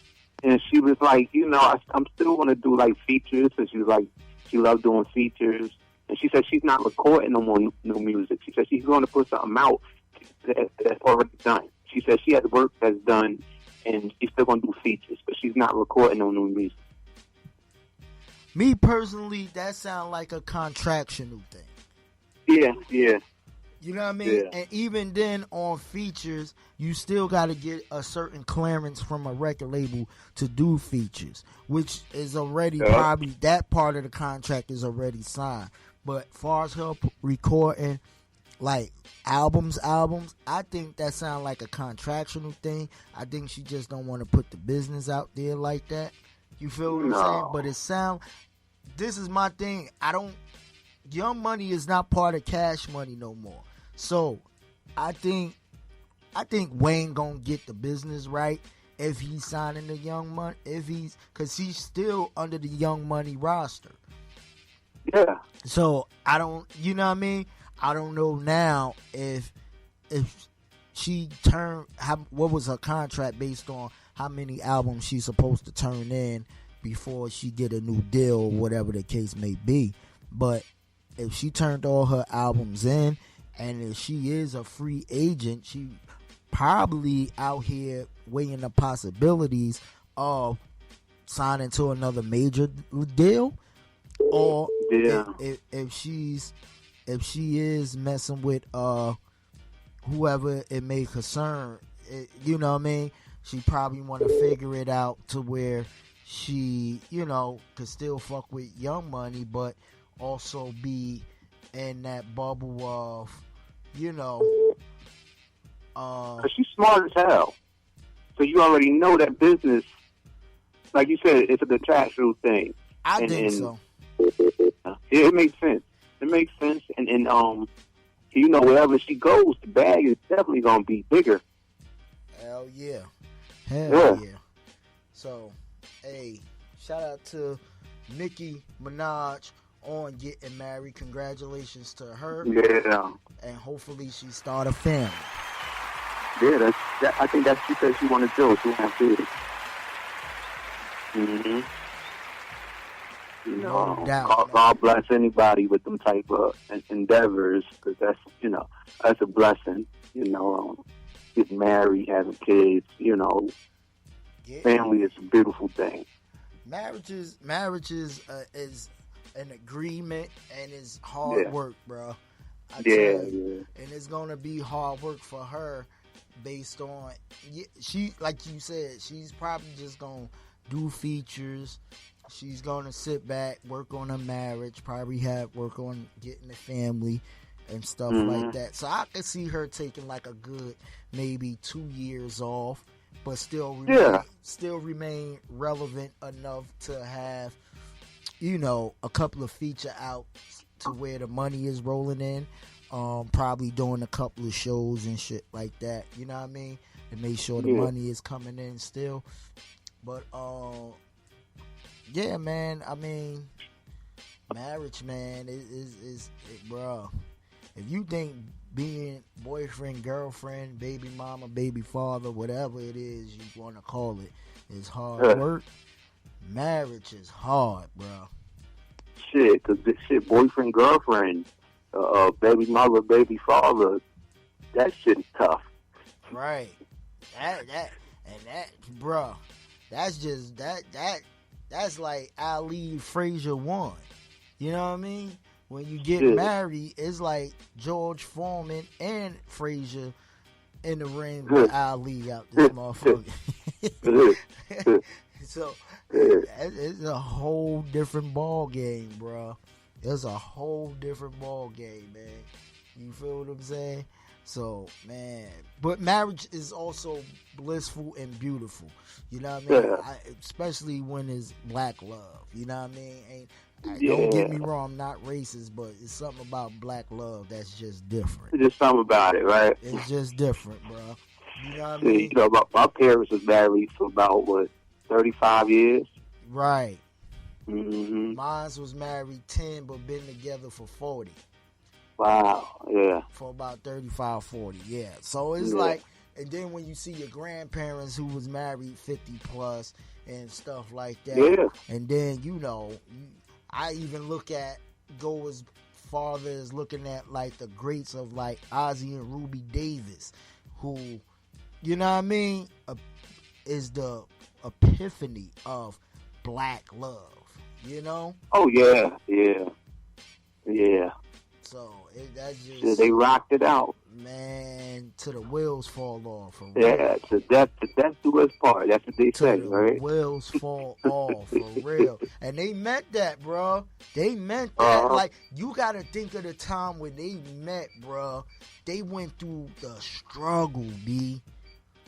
and she was like, you know, I'm still going to do like features, and she was like, she loved doing features, and she said she's not recording no more new music. She said she's going to put something out that's already done. She said she has work that's done, and she's still going to do features, but she's not recording no new music. Me personally, that sounds like a contractual thing. Yeah. You know what I mean? Yeah. And even then, on features, you still got to get a certain clearance from a record label to do features, which is already probably, that part of the contract is already signed. But far as her recording, like, albums, I think that sounds like a contractual thing. I think she just don't want to put the business out there like that. You feel what I'm saying? But it sound, this is my thing. Young Money is not part of Cash Money no more. So I think Wayne gonna get the business right if he's signing the Young Money, cause he's still under the Young Money roster. Yeah. So I don't, you know what I mean? I don't know now if she what was her contract based on how many albums she's supposed to turn in before she get a new deal, whatever the case may be. But if she turned all her albums in, and if she is a free agent, she probably out here weighing the possibilities of signing to another major deal, or if she is messing with whoever it may concern, you know what I mean? She probably want to figure it out to where she, you know, could still fuck with Young Money, but also be in that bubble of, you know, she's smart as hell. So you already know that business, like you said, it's a contractual thing. I think so. It makes sense. And you know, wherever she goes, the bag is definitely gonna be bigger. Hell yeah. So, hey, shout out to Nicki Minaj on getting married. Congratulations to her. Yeah. And hopefully she start a family. Yeah, I think that she said she wanted to do. She want to have kids. You know, No doubt, God bless anybody with them type of endeavors, because that's a blessing. Getting married, having kids. Yeah. Family is a beautiful thing. Marriage is an agreement and it's hard work, bro. I tell you. And it's gonna be hard work for her, based on she, like you said, she's probably just gonna do features. She's gonna sit back, work on her marriage, probably work on getting a family and stuff like that. So I could see her taking like a good maybe 2 years off, but still remain relevant enough to have, a couple of feature outs to where the money is rolling in. Probably doing a couple of shows and shit like that. You know what I mean? To make sure the money is coming in still. But yeah, man. I mean, marriage, man, is bro. If you think being boyfriend, girlfriend, baby mama, baby father, whatever it is you want to call it, is hard work, marriage is hard, bro. Shit, cause boyfriend, girlfriend, baby mother, baby father, that shit is tough. Right. That, bro. That's just that's like Ali Frazier 1. You know what I mean? When you get married, it's like George Foreman and Frazier in the ring with Ali out this motherfucker. So it's a whole different ball game, bro. It's a whole different ball game, man. You feel what I'm saying? So, man, but marriage is also blissful and beautiful. You know what I mean? Especially when it's black love. You know what I mean? Don't get me wrong, I'm not racist, but it's something about black love that's just different. There's just something about it, right? It's just different, bro. You know what I mean? My parents was married for about, 35 years? Right. Mm-hmm. Mine was married 10, but been together for 40. Wow, yeah. For about 35, 40, yeah. So it's like, and then when you see your grandparents who was married 50 plus and stuff like that, and then, I even go as far as looking at like the greats of like Ozzy and Ruby Davis, who, you know what I mean, is the epiphany of black love, Oh, yeah. So that's just... Yeah, they rocked it out. Man, till the wheels fall off. For real. Yeah, to death do us part. That's what they say, right? The wheels fall off, for real. And they meant that, bro. They meant that. Like, you got to think of the time when they met, bro. They went through the struggle, B.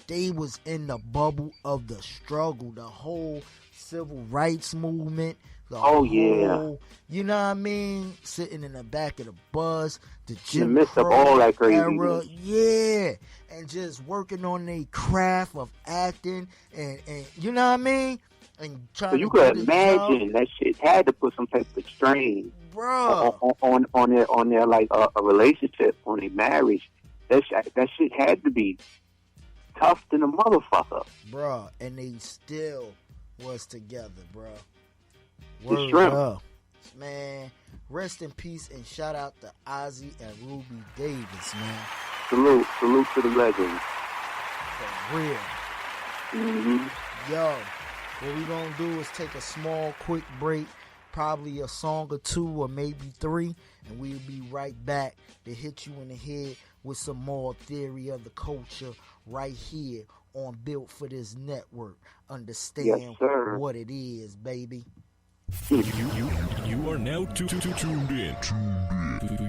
They was in the bubble of the struggle. The whole civil rights movement. You know what I mean? Sitting in the back of the bus, the Jim Crow all that crazy era, yeah, and just working on their craft of acting, and you know what I mean? And trying. So you could imagine that shit had to put some type of strain, bro, on their like a relationship, on their marriage. That shit had to be tough than a motherfucker, bro. And they still was together, bro. The shrimp. Up. Man, rest in peace and shout out to Ozzy and Ruby Davis, man. Salute to the legends. For real. Mm-hmm. Yo, what we gonna do is take a small, quick break, probably a song or two or maybe 3, and we'll be right back to hit you in the head with some more theory of the culture right here on Built for This Network. Understand what it is, baby. You are now tuned in to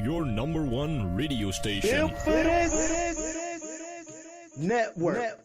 your number 1 radio station. Built for This Network.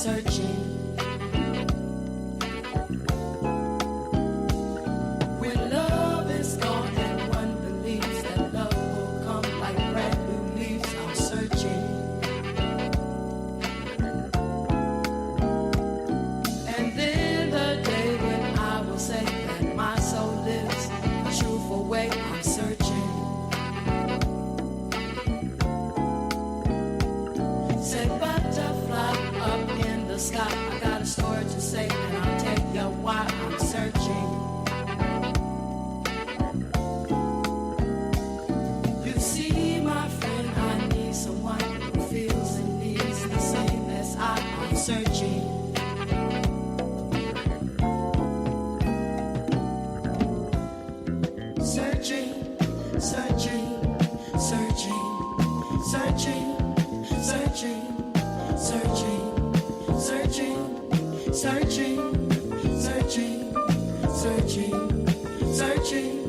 Searching, say that I'll tell you why I'm searching. You see, my friend, I need someone who feels and needs the same as I'm searching. Searching, searching, searching, searching, searching, searching, searching, searching, searching, searching, searching.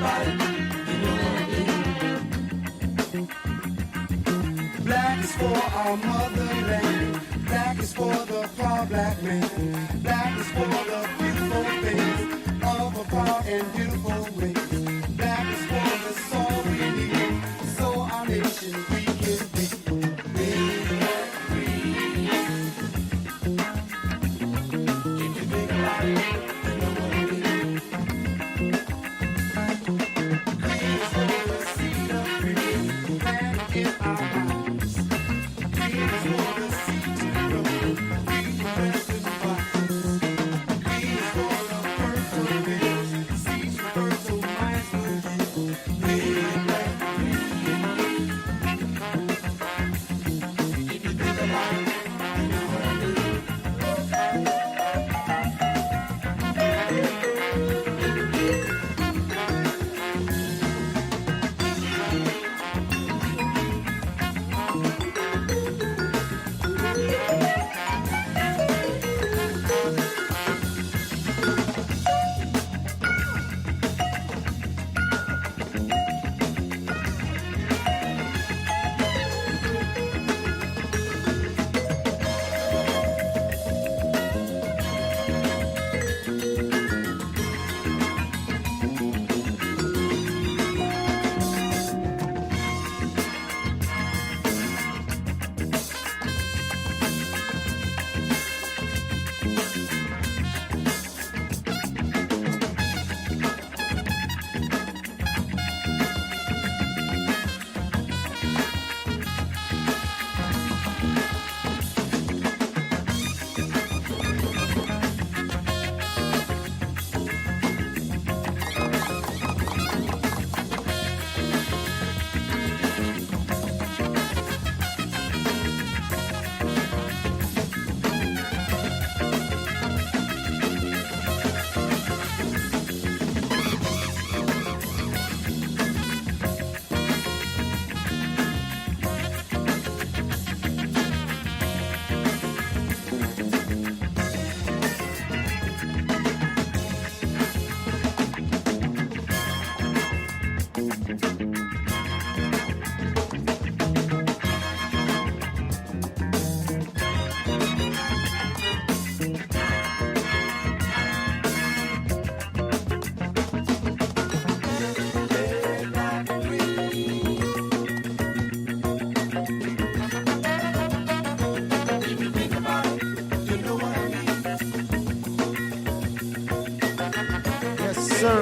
about it, you know what I mean. Black is for our motherland. Black is for the proud black man. Black is for the beautiful face of a proud and beautiful race. Black is for the soul we need, so our nation we can be. Live free. If you think about it, you know what I mean. Green is for the seed of freedom planted in our minds. Green is for the seed to grow. Green rest in the vines. Green is for the fertile fields. Seeds for fertile minds will yield. Live black green. If you think about it, you know what I mean. If you think about it, you know what I mean. Yes, sir.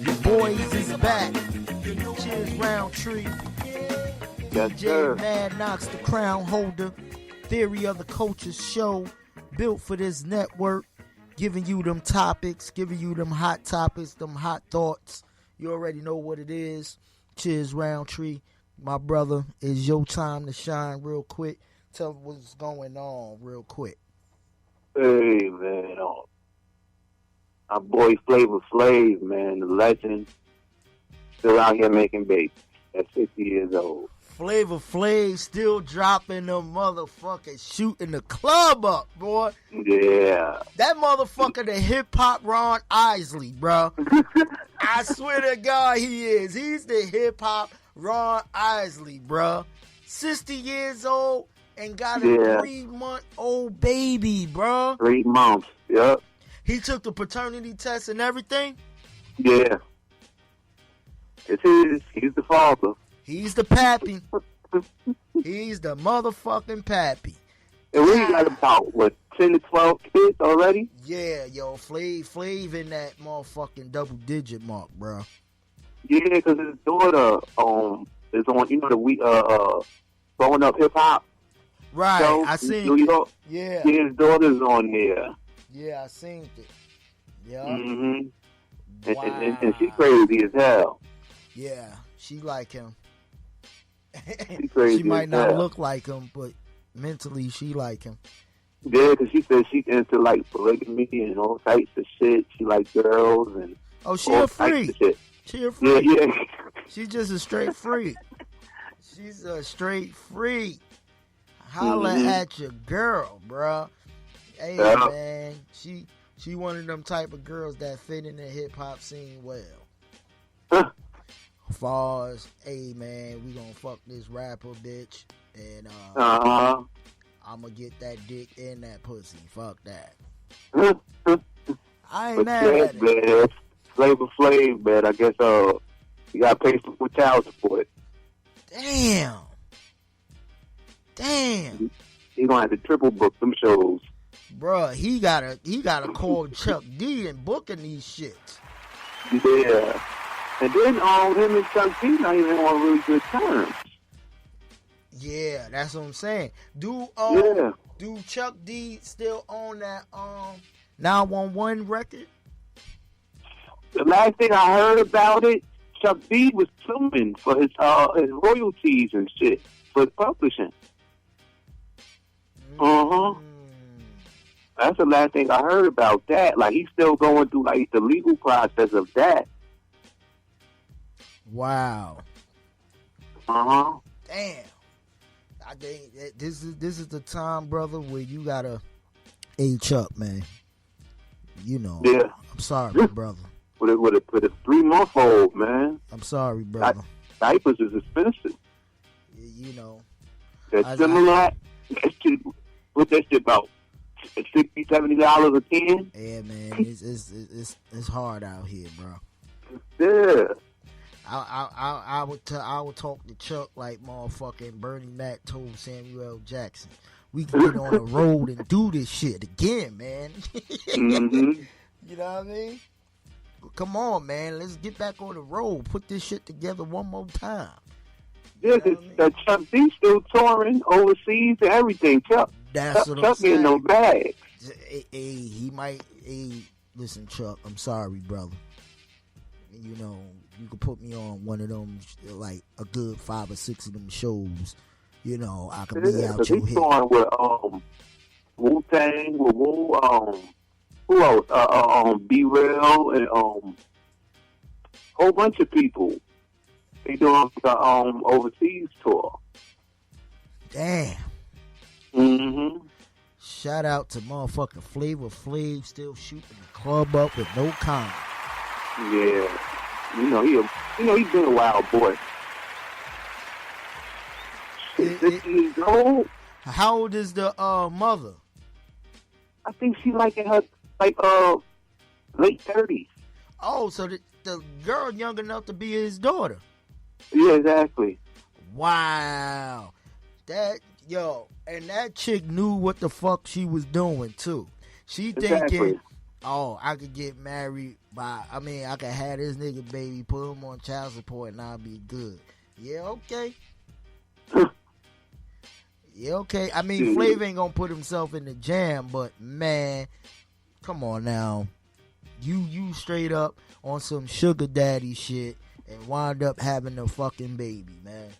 Your boys is back. Chizz Roundtree. Yes, DJ sir. Mad Knox, the crown holder. Theory of the Cultures show. Built for this network. Giving you them topics. Giving you them hot topics. Them hot thoughts. You already know what it is. Chizz Roundtree. My brother, it's your time to shine real quick. Tell me what's going on real quick. Hey, man. Our boy Flavor Flav, man, the legend, still out here making babies at 50 years old. Flavor Flav still dropping them motherfuckers, shooting the club up, boy. Yeah. That motherfucker, the hip-hop Ron Isley, bro. I swear to God he is. He's the hip-hop Ron Isley, bro. 60 years old and got a 3-month-old baby, bro. 3 months, yep. He took the paternity test and everything. Yeah. It's his. He's the father. He's the pappy. He's the motherfucking pappy. And we got about, 10 to 12 kids already? Yeah, yo, Flav in that motherfucking double-digit mark, bro. Yeah, because his daughter is on, the Growing Up Hip Hop Right, show I in seen New York. Yeah. Yeah, his daughter's on there. Yeah, I seen it. Yeah. Mm-hmm. Wow. And she crazy as hell. Yeah, she like him. She crazy She might as not hell. look like him, but mentally she like him. Yeah, because she said she into like polygamy and all types of shit. She like girls and Oh, she all a types freak. of shit. She a freak. Yeah, yeah. She's just a straight freak. She's a straight freak. Holla Mhm. at your girl, bruh. Hey, Yeah. man. She one of them type of girls that fit in the hip hop scene well. Far as, hey man, we gonna fuck this rapper bitch, and I'm gonna get that dick in that pussy. Fuck that. I ain't mad at it. Man, Flavor Flav, man. I guess you gotta pay for child support. Damn. He gonna have to triple book them shows. Bruh, he gotta call Chuck D and booking these shits. Yeah. And then him and Chuck D not even on really good terms. Yeah, that's what I'm saying. Do Chuck D still own that 911 record? The last thing I heard about it, Chuck D was suing for his royalties and shit for publishing. That's the last thing I heard about that. Like, he's still going through like the legal process of that. Wow. Damn. I think this is the time, brother, where you gotta, hey Chuck, man. You know. Yeah. I'm sorry, my brother. With a 3-month-old, man. I'm sorry, brother. Diapers is expensive. You know. That Similac, that shit, what that shit about? $60, $70 a can? Yeah, man. It's hard out here, bro. Yeah. I would talk to Chuck like motherfucking Bernie Mac told Samuel L. Jackson. We can get on the road and do this shit again, man. Mm-hmm. You know what I mean? Come on, man. Let's get back on the road. Put this shit together one more time. Yeah, because Chuck D still touring overseas and everything. Chuck getting no bags. He might. Listen, Chuck. I'm sorry, brother. You know, you could put me on one of them, like a good 5 or 6 of them shows. You know, I could be out your head. He's touring with Wu-Tang, with who else? B Real and whole bunch of people. They doing the overseas tour. Damn. Mm-hmm. Shout out to motherfucking Flavor Flav still shooting the club up with no comment. Yeah. He's been a wild boy. 60 years old. How old is the mother? I think she like in her late 30s. Oh, so the girl young enough to be his daughter. Yeah, exactly. Wow. And that chick knew what the fuck she was doing too. She thinking, oh, I could get married I could have this nigga baby, put him on child support and I'll be good. Yeah, okay. Yeah, okay. I mean, Flav ain't gonna put himself in the jam, but man, come on now. You straight up on some sugar daddy shit and wind up having a fucking baby, man.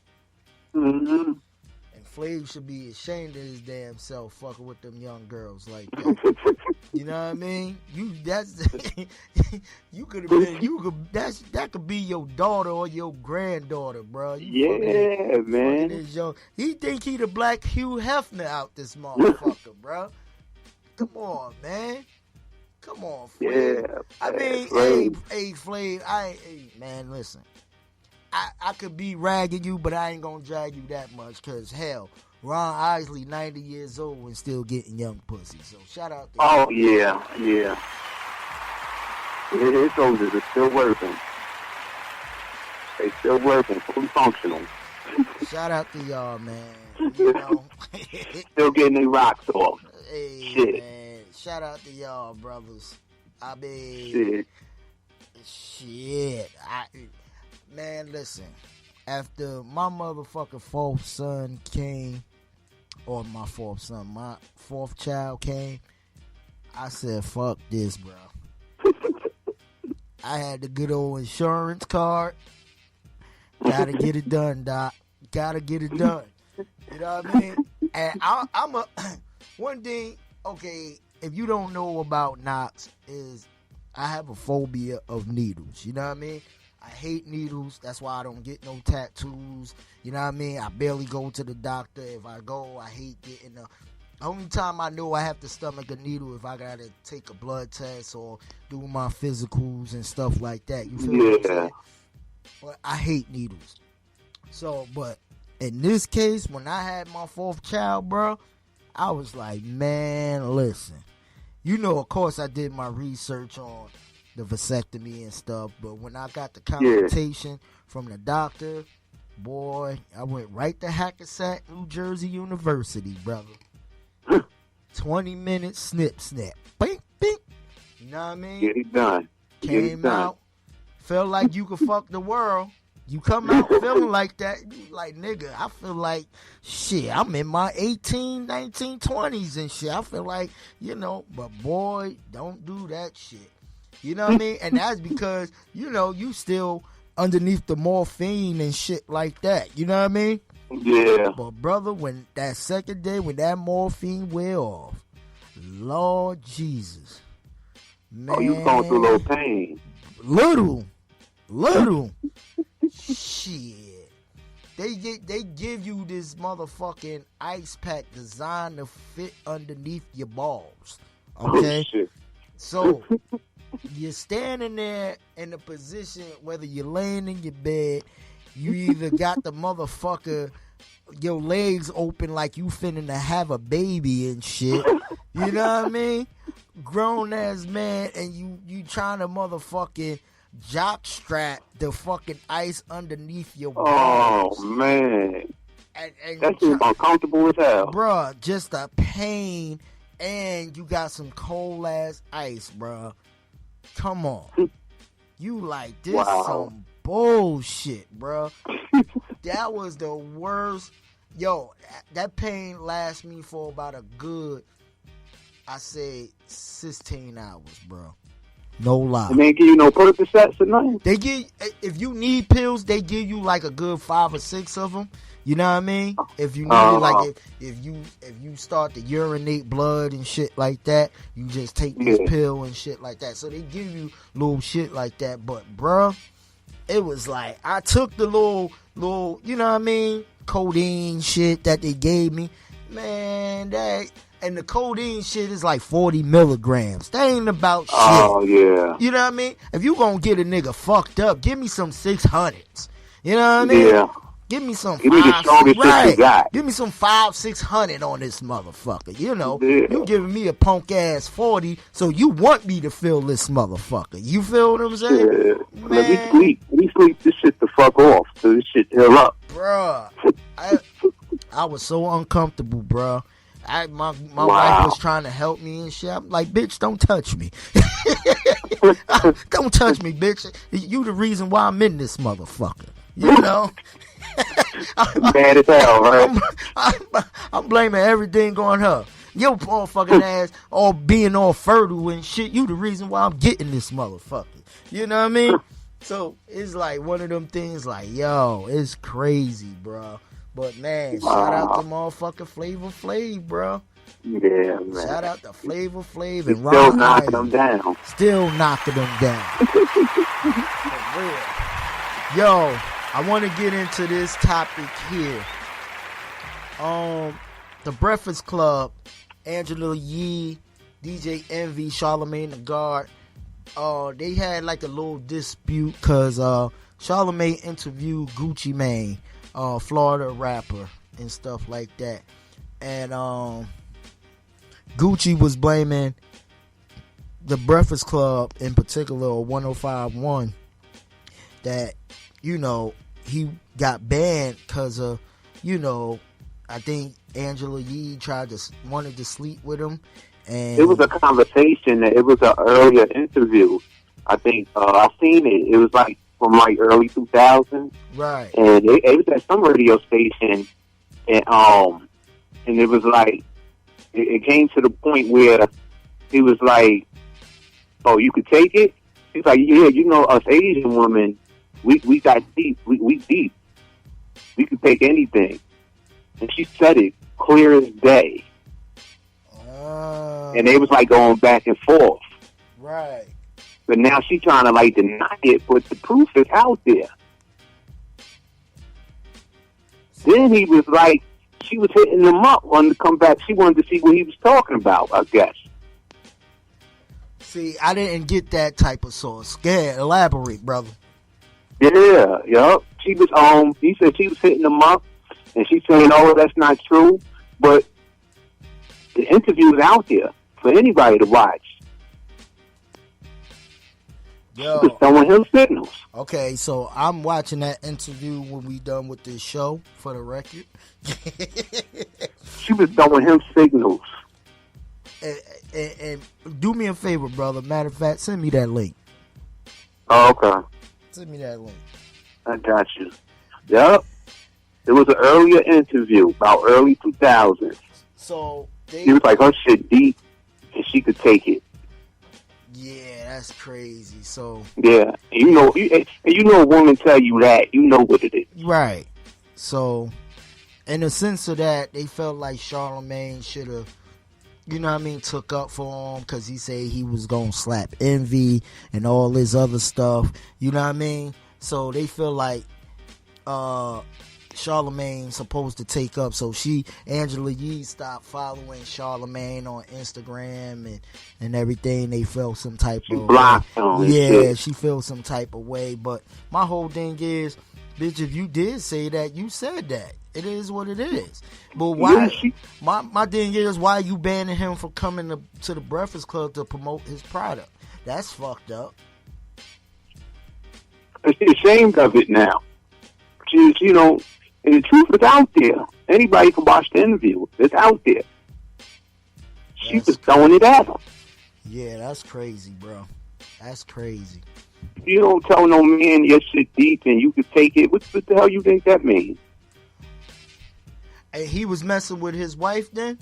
Mm-hmm. And Flav should be ashamed of his damn self fucking with them young girls like that. You know what I mean? That could be your daughter or your granddaughter, bro. Man. He think he the black Hugh Hefner out this motherfucker, bro. Come on, man. Come on, Flav. Yeah. I mean, hey, Flav, man, listen. I could be ragging you, but I ain't gonna drag you that much, cause hell, Ron Isley, 90 years old and still getting young pussy. So shout out to you. Yeah. His soldiers are still working. They still working, fully functional. Shout out to y'all, man. You know, still getting their rocks off. Hey, shit. Man. Shout out to y'all, brothers. I mean, shit. Man, listen. After my motherfucking fourth son came, or my fourth child came, I said, fuck this, bro. I had the good old insurance card. Gotta get it done, Doc. Gotta get it done. You know what I mean? And I'm one thing, okay, if you don't know about Knox, is I have a phobia of needles. You know what I mean? I hate needles. That's why I don't get no tattoos. You know what I mean? I barely go to the doctor. If I go, I hate getting Only time I know I have to stomach a needle if I gotta take a blood test or do my physicals and stuff like that. You feel what I'm saying? But I hate needles. So, but in this case, when I had my 4th child, bro, I was like, man, listen. You know, of course, I did my research on the vasectomy and stuff, but when I got the consultation from the doctor, boy, I went right to Hackensack, New Jersey University, brother. 20 minutes, snip, snap. Bing, bing. You know what I mean? Get it done. Came out, felt like you could fuck the world. You come out feeling like that, you like, nigga, I feel like, shit, I'm in my 18, 19, 20s and shit. I feel like, you know, but boy, don't do that shit. You know what I mean? And that's because, you know, you still underneath the morphine and shit like that. You know what I mean? Yeah. But brother, when that second day, when that morphine wear off, Lord Jesus, man, oh, you going through a little pain. Little, shit. They give you this motherfucking ice pack designed to fit underneath your balls. Okay, oh, shit. So you're standing there in a position, whether you're laying in your bed, you either got the motherfucker, your legs open like you finna to have a baby and shit. You know what I mean? Grown ass man, and you trying to motherfucking jock strap the fucking ice underneath your balls. Oh man, and that's just uncomfortable as hell, bruh. Just a pain, and you got some cold ass ice, bruh. Come on, you like this some bullshit, bruh. That was the worst. Yo, that pain lasts me for about a good, I say, 16 hours, bro. No lie. And they give you no Percocets or nothing? They give, if you need pills, they give you like a good 5 or 6 of them. You know what I mean? If you need it, like if you start to urinate blood and shit like that, you just take this pill and shit like that. So they give you little shit like that. But bruh, it was like I took the little, you know what I mean, codeine shit that they gave me. Man, and the codeine shit is like 40 milligrams. That ain't about shit. Oh, yeah. You know what I mean? If you gonna get a nigga fucked up, give me some 600s. You know what I mean? Yeah. Give me some Give me the strongest shit you got. Give me some 500-600 on this motherfucker. You know, yeah. You giving me a punk ass 40, so you want me to feel this motherfucker. You feel what I'm saying? Yeah. Let me sleep this shit the fuck off so this shit heal up. Bruh, I was so uncomfortable, bruh. My wife was trying to help me and shit. I'm like, bitch, don't touch me. Don't touch me, bitch. You the reason why I'm in this motherfucker. You know? Bad as hell, right? I'm blaming everything on her. Your poor fucking ass all being all fertile and shit. You the reason why I'm getting this motherfucker. You know what I mean? So it's like one of them things like, yo, it's crazy, bro. But man, shout out to motherfucking Flavor Flav, bro. Yeah, man. Shout out to Flavor Flav and Ron Still knocking Isley. them down. Still knocking them down. For real. Yo, I want to get into this topic here. The Breakfast Club, Angela Yee, DJ Envy, Charlamagne the God, they had like a little dispute because Charlamagne interviewed Gucci Mane, Florida rapper and stuff like that, and Gucci was blaming the Breakfast Club, in particular, or 105.1, that, you know, he got banned because of, you know, I think Angela Yee wanted to sleep with him. And it was a conversation. It was an earlier interview. I think I seen it. It was like from like early 2000s. Right. And it was at some radio station, and it was like it came to the point where he was like, "Oh, you could take it." He's like, "Yeah, you know, us Asian women, we got deep. We deep. We could take anything." And she said it clear as day. And they was like going back and forth. Right. But now she trying to like deny it, but the proof is out there. Then he was like, she was hitting him up on the comeback. She wanted to see what he was talking about, I guess. See, I didn't get that type of source. Go ahead, elaborate, brother. Yeah, yup. She was he said she was hitting him up, and she's saying, "Oh, that's not true." But the interview is out there for anybody to watch. Yo. She was throwing him signals. Okay, so I'm watching that interview when we done with this show, for the record. She was throwing him signals. And do me a favor, brother. Matter of fact, send me that link. Oh, okay. Send me that link. I got you. Yep. It was an earlier interview, about early 2000s. So she was like, her shit deep, and she could take it. Yeah, that's crazy. So yeah, you know a woman tell you that, you know what it is. Right. So, in the sense of that, they felt like Charlamagne should have, you know what I mean, took up for him because he said he was going to slap Envy and all this other stuff. You know what I mean? So they feel like Charlamagne supposed to take up. So Angela Yee stopped following Charlamagne on Instagram and everything. They felt some type of blocked him. Yeah, she felt some type of way. But my whole thing is, bitch, if you did say that, you said that. It is what it is. But why? My thing is, why are you banning him from coming to the Breakfast Club to promote his product? That's fucked up. She's ashamed of it now. She's, you know, and the truth is out there. Anybody can watch the interview. It's out there. She was throwing it at him. Yeah, that's crazy, bro. That's crazy. You don't tell no man your shit deep and you can take it. What the hell you think that means? And he was messing with his wife then?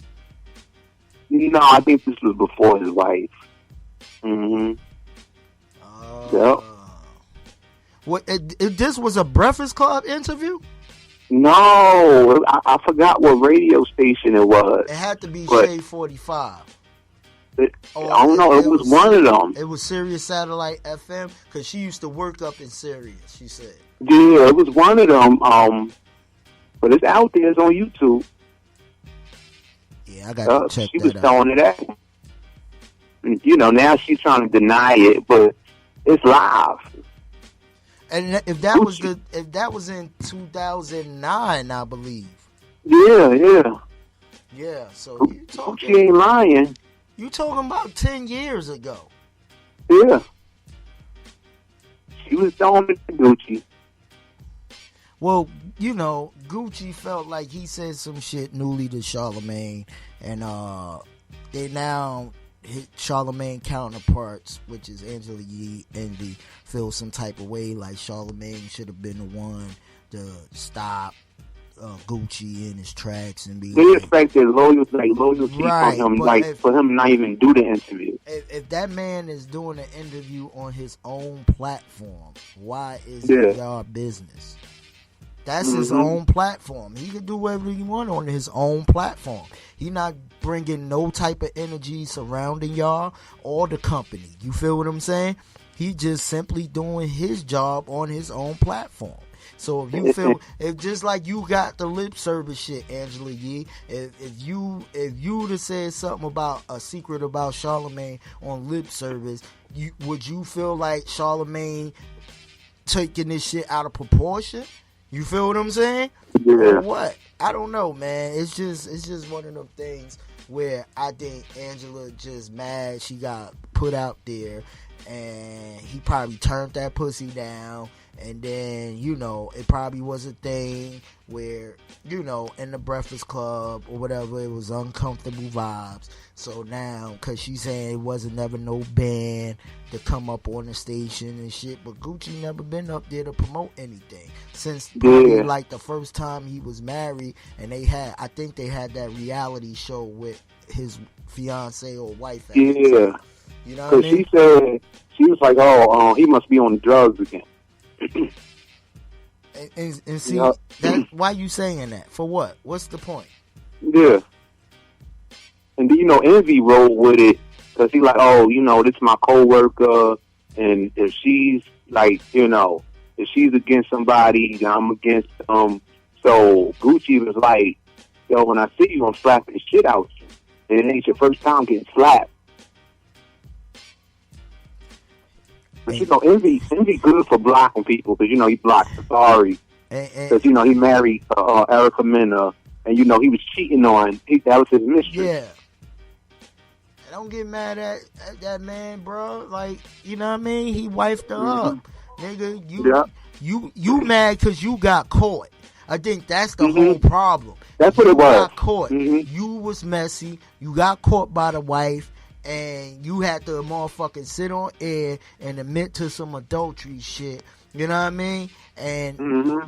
No, I think this was before his wife. Mm-hmm. Yep. What? This was a Breakfast Club interview? No, I forgot what radio station it was. It had to be Shade 45. I don't know. It was one of them. It was Sirius Satellite FM because she used to work up in Sirius. She said. Yeah, it was one of them. But it's out there. It's on YouTube. Yeah, I got to check she that was out. throwing it at him. You know, now she's trying to deny it, but it's live. And if that was in 2009, I believe. Yeah. Yeah. So you talking? She ain't lying. You talking about 10 years ago? Yeah. She was throwing it to Gucci. Well, you know, Gucci felt like he said some shit newly to Charlamagne, and they now hit Charlamagne counterparts, which is Angela Yee, Envy, feel some type of way like Charlamagne should have been the one to stop Gucci in his tracks and be. They expected loyalty right, from him, for him not even do the interview. If that man is doing an interview on his own platform, why is it y'all business? That's his own platform. He can do whatever he want on his own platform. He not bringing no type of energy surrounding y'all or the company. You feel what I'm saying? He just simply doing his job on his own platform. So if you feel, if just like you got the lip service shit, Angela Yee, if you'd have said something about a secret about Charlamagne on lip service, would you feel like Charlamagne taking this shit out of proportion? You feel what I'm saying? Yeah. Or what? I don't know, man. It's just one of them things where I think Angela just mad she got put out there, and he probably turned that pussy down. And then, you know, it probably was a thing where, you know, in the Breakfast Club or whatever, it was uncomfortable vibes. So now, because she's saying it wasn't never no band to come up on the station and shit, but Gucci never been up there to promote anything since probably like the first time he was married, and I think they had that reality show with his fiance or wife. Yeah. You know what I mean? She said, she was like, he must be on drugs again. and see, that, why you saying that? For what? What's the point? Yeah. And then, you know, Envy rolled with it because he like, this is my coworker, and if she's like, if she's against somebody, I'm against them. So Gucci was like, yo, when I see you, I'm slapping the shit out you. And it ain't your first time getting slapped. But, you know, envy good for blocking people, because, you know, he blocked Safari. Because, you know, he married Erica Mena, and, you know, he was cheating on, that was his mistress. Yeah. Don't get mad at that man, bro. Like, you know what I mean? He wifed her up. Nigga, you mad because you got caught. I think that's the whole problem. That's what it was. You got caught. You was messy. You got caught by the wife. And you had to motherfucking sit on air and admit to some adultery shit. You know what I mean? And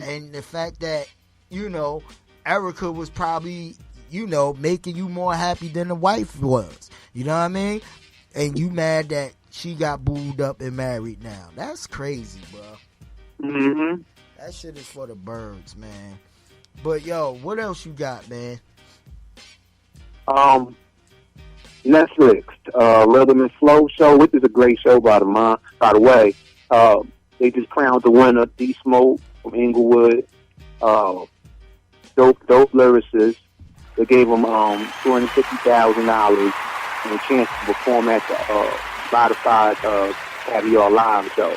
and the fact that, you know, Erica was probably, you know, making you more happy than the wife was. You know what I mean? And you mad that she got booed up and married now. That's crazy, bro. That shit is for the birds, man. But, yo, what else you got, man? Netflix, Rhythm and Flow show, which is a great show, by the way. They just crowned the winner, D Smoke from Inglewood. Dope lyricist. They gave him $250,000 and a chance to perform at the Spotify Caviar Live show.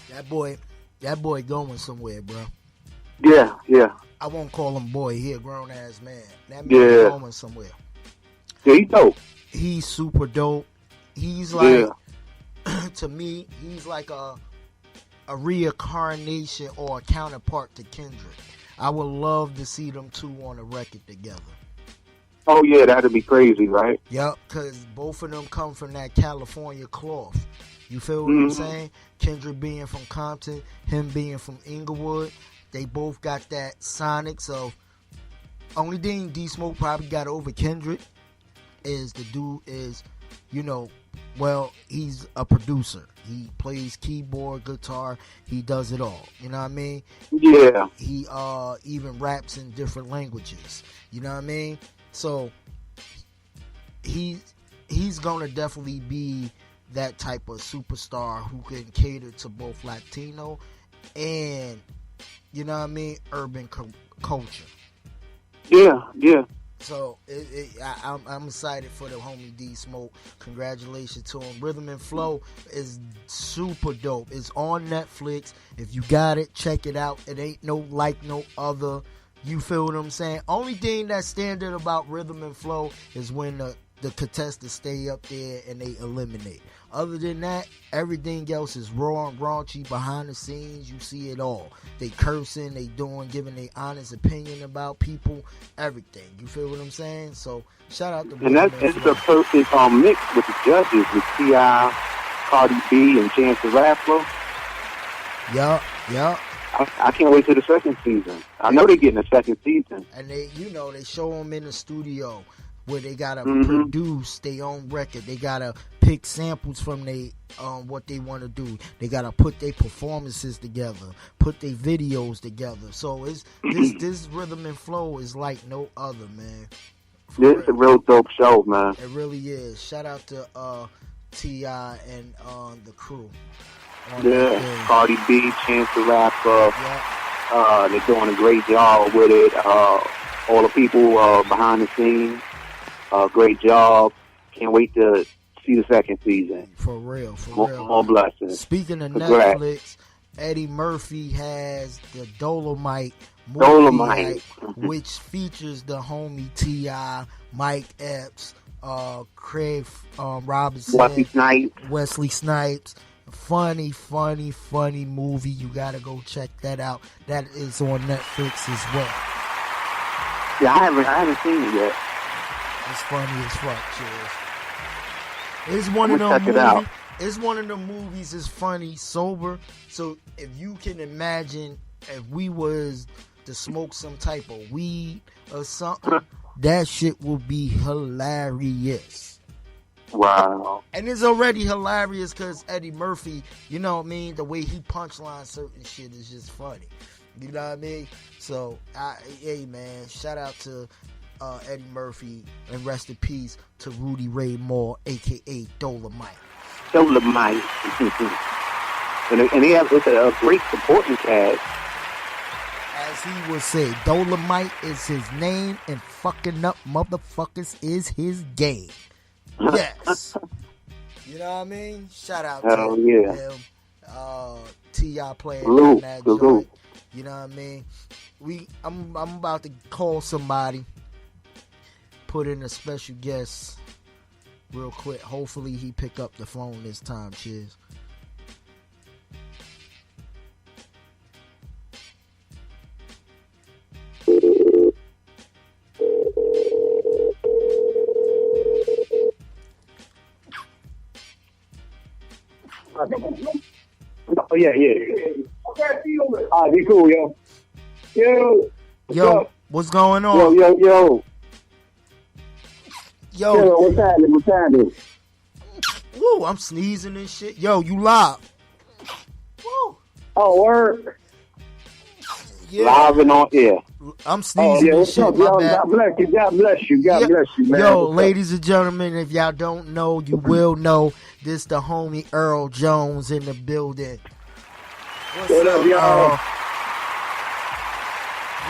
That boy going somewhere, bro. Yeah. I won't call him boy. He a grown ass man. That man going somewhere. Yeah, he's dope. He's super dope. He's like, to me, he's like a reincarnation or a counterpart to Kendrick. I would love to see them two on a record together. Oh yeah, that'd be crazy, right? Yep, because both of them come from that California cloth. You feel what I'm saying? Kendrick being from Compton, him being from Inglewood. They both got that sonics of. Only thing D Smoke probably got over Kendrick is the dude is, you know, well, he's a producer. He plays keyboard, guitar. He does it all. You know what I mean? Yeah. He even raps in different languages. You know what I mean? So he's gonna definitely be that type of superstar who can cater to both Latino and, you know what I mean, urban culture. Yeah. So I'm excited for the homie D Smoke. Congratulations to him. Rhythm and Flow is super dope. It's on Netflix. If you got it, check it out. It ain't no other. You feel what I'm saying? Only thing that's standard about Rhythm and Flow is when the contestants stay up there and they eliminate. Other than that, everything else is raw and raunchy behind the scenes. You see it all. They cursing, they giving their honest opinion about people, everything. You feel what I'm saying? So shout out to. And it's a perfect mix with the judges, with T.I., Cardi B, and Chance the Rapper. Yup. I can't wait till the second season. I know they're getting a second season. And they show them in the studio where they gotta produce their own record. They gotta pick samples from what they want to do. They gotta put their performances together, put their videos together. So it's this Rhythm and Flow is like no other, man. It's a real dope show, man. It really is. Shout out to T.I. and the crew. Yeah, Cardi B, Chance the Rapper. Yeah. They're doing a great job with it. All the people behind the scenes. Great job. Can't wait to see the second season. For real. More blessings. Speaking of Netflix, Eddie Murphy has the Dolomite movie, which features the homie T.I., Mike Epps, Craig Robinson, Wesley Snipes. Funny movie. You gotta go check that out. That is on Netflix as well. Yeah, I haven't seen it yet. It's funny as fuck, Chizz. It's one of them movies. It's one of the movies. It's funny, sober. So if you can imagine, if we was to smoke some type of weed or something, that shit would be hilarious. Wow. And it's already hilarious because Eddie Murphy, you know what I mean? The way he punchlines certain shit is just funny. You know what I mean? So, hey man, shout out to Eddie Murphy, and rest in peace to Rudy Ray Moore, a.k.a. Dolomite. And they have a great supporting cast. As he would say, Dolomite is his name and fucking up motherfuckers is his game. Yes. You know what I mean? Shout out to him. T.I. playing that joint. You know what I mean? I'm about to call somebody, put in a special guest real quick. Hopefully he pick up the phone this time, Chizz. Oh, yeah. Alright, be cool, yo. Yo, what's going on? Yo, what's happening? Woo, I'm sneezing and shit. Yo, you live. Woo. Oh, word. Yeah. Live and on air. I'm sneezing and shit. Up, my bad. God bless you, man. Yo, ladies and gentlemen, if y'all don't know, you will know. This the homie Earl Jones in the building. What up, y'all?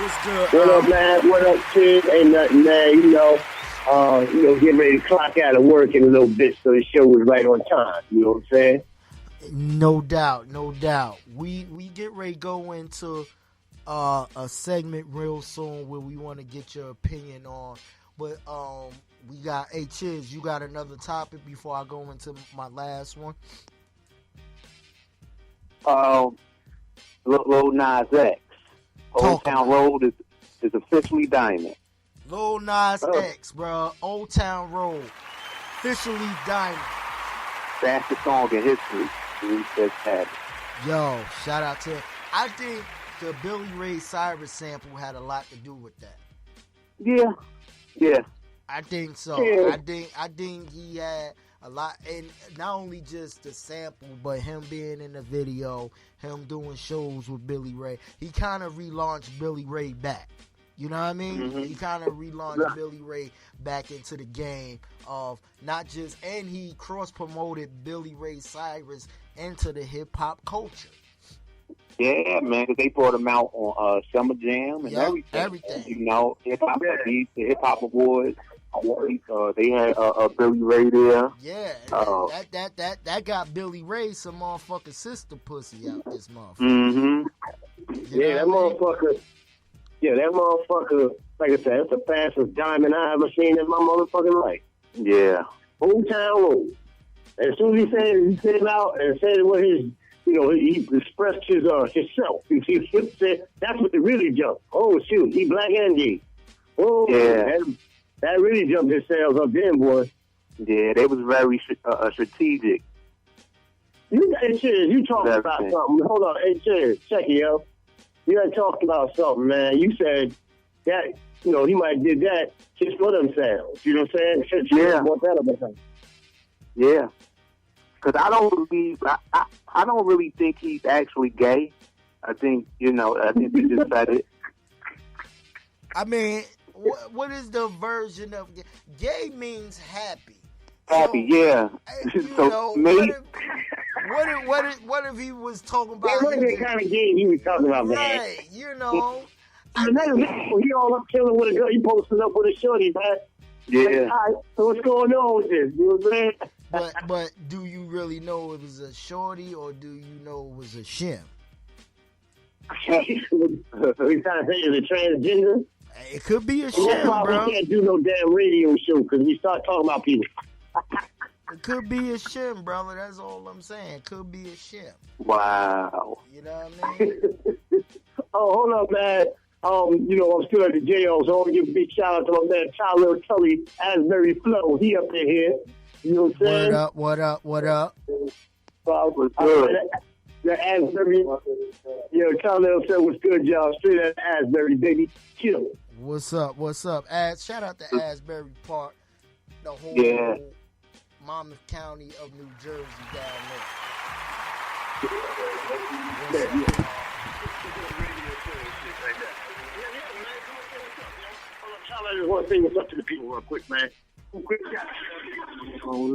What's good? What up, man? What up, kid? Ain't nothing, man. You know, getting ready to clock out of work in a little bit, so the show was right on time. You know what I'm saying? No doubt. We get ready to go into a segment real soon where we want to get your opinion on. But we got, hey Chizz, you got another topic before I go into my last one? Lil Nas X. Old Town Road is officially diamond. Lil Nas X, bro. Old Town Road. Officially diamond. Fastest song in history. He says that. Yo, shout out to him. I think the Billy Ray Cyrus sample had a lot to do with that. Yeah. I think so. Yeah. I think he had a lot, and not only just the sample, but him being in the video, him doing shows with Billy Ray. He kind of relaunched Billy Ray back. You know what I mean? Mm-hmm. He kind of relaunched Billy Ray back into the game of not just, and he cross-promoted Billy Ray Cyrus into the hip-hop culture. Yeah, man, because they brought him out on Summer Jam and everything. You know, the Hip Hop Awards. They had Billy Ray there. Yeah, that got Billy Ray some motherfucking sister pussy out this motherfucker. Mm-hmm. That motherfucker. Yeah, that motherfucker. Like I said, it's the fastest diamond I ever seen in my motherfucking life. Yeah. Old Town Road. As soon as he said it out and said what his, he expressed himself. He said that's what it really jumped. Oh shoot, he black and gay. Oh yeah. That really jumped his sales up then, boy. Yeah, they was very strategic. You talking about something. Hold on. Hey, Chizz, check it, yo. You had talked about something, man. You said that, he might have did that just for themselves. You know what I'm saying? Yeah. Want that of him. Yeah. Because I don't really think he's actually gay. I think, he just said it. I mean, what is the version of gay? Gay means happy. Happy, so, yeah. So maybe. What if he was talking about? It wasn't the kind of game he was talking about, man. Right, he all up chilling with a girl. He posting up with a shorty, man. Yeah. Like, all right, so what's going on with this? You know what I'm saying? But do you really know it was a shorty or do you know it was a shim? He's trying to say it's a transgender. It could be a shim, bro. We can't do no damn radio show because we start talking about people. It could be a shim, brother. That's all I'm saying. It could be a shim. Wow. You know what I mean? Oh, hold up, man. I'm still at the jail, so I want to give a big shout out to my man, Tyler Tully, Asbury Flow. He up in here. You know what I'm saying? What up? What's good? The Asbury. Tyler said, what's good, y'all? Straight at Asbury, baby. Chill. What's up? Shout out to Asbury Park, the whole Monmouth County of New Jersey down there. I just want to say what's up to the people real quick, man. What's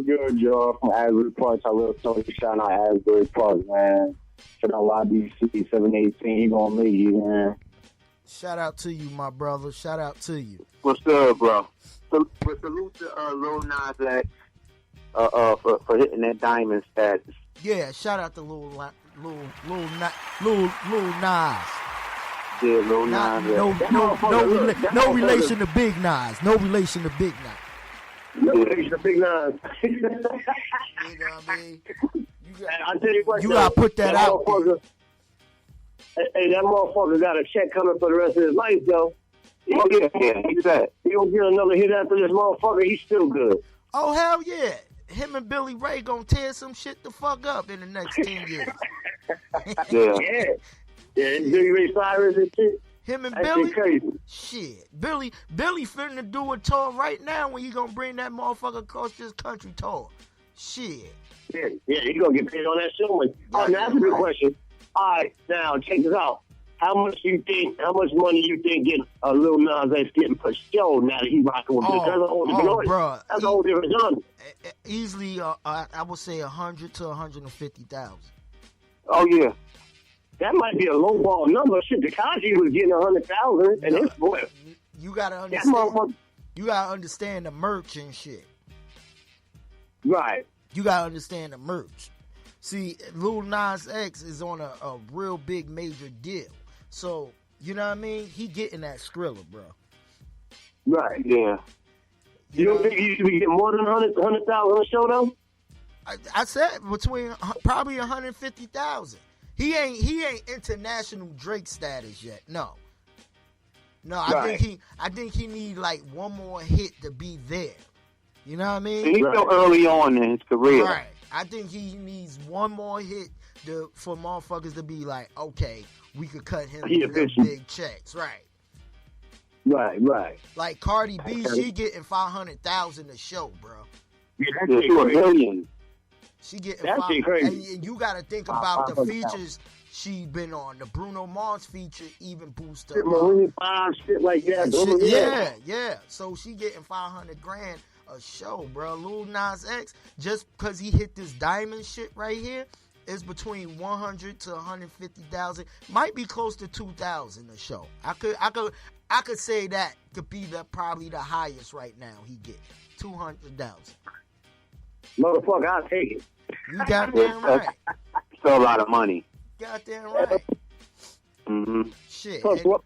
good, y'all? From Asbury Park, I love Tony. Shout out Asbury Park, man. Shout out LIBC 718. He gonna make you, man. Shout out to you, my brother. Shout out to you. What's up, bro? Salute to Lil Nas X for hitting that diamond status. Yeah, shout out to Lil Nas. Yeah, Lil Nas. No relation to Big Nas. No relation to Big Nas. No relation to Big Nas. You know what I mean? I tell you what, you gotta put that out. Hey, that motherfucker got a check coming for the rest of his life, though. Oh, yeah, he's that. He don't get another hit after this motherfucker, he's still good. Oh, hell yeah. Him and Billy Ray gonna tear some shit the fuck up in the next 10 years. Yeah, Billy Ray Cyrus and shit. Him and That Billy? shit crazy. Shit. Billy finna do a tour right now when you gonna bring that motherfucker across this country tour. Shit. Yeah, he gonna get paid on that show. Now that's a good question. All right, now check this out. How much money you think getting a Lil Nas X getting per show now that he rocking with this? That's a whole different bro. That's a whole different genre. Easily, I would say 100 to 150,000. Oh yeah. That might be a low ball number. Shit, Tekashi was getting 100,000, and his boy. You gotta understand. You gotta understand the merch and shit. Right. You gotta understand the merch. See, Lil Nas X is on a real big major deal. So, you know what I mean? He getting that Skrilla, bro. Right. Yeah. You don't think you should be getting more than 100,000 on a show, though? I said between probably 150,000. He ain't international Drake status yet. No, I think he need like one more hit to be there. You know what I mean? He's still early on in his career. Right. I think he needs one more hit for motherfuckers to be like, okay, we could cut him big checks. Right. Right. Like Cardi B, she getting 500,000 a show, bro. Yeah, that's $1 million. She getting that's crazy. And you got to think about the features she been on. The Bruno Mars feature even boosted her. Marine 5, shit like that. Yeah. So she getting 500 grand a show, bro. Lil Nas X, just because he hit this diamond shit right here, is between 100 to 150,000. Might be close to 2,000 a show. I could say that could be probably the highest right now he get. 200,000. Motherfucker, I'll take it. You goddamn right. Still a lot of money. Goddamn right. Mm-hmm. Shit. Plus, what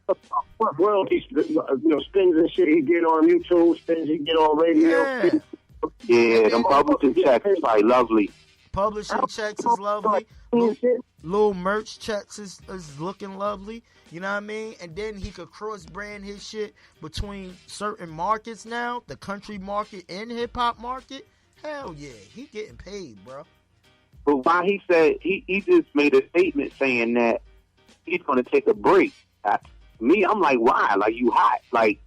royalties, spins and shit he get on YouTube, spins he get on radio. Yeah, them publishing checks is like lovely. Publishing checks is lovely. Little merch checks is looking lovely. You know what I mean? And then he could cross-brand his shit between certain markets now, the country market and hip-hop market. Hell yeah, he getting paid, bro. But why he said, he just made a statement saying that he's going to take a break. I'm like, why? Like, you hot. Like,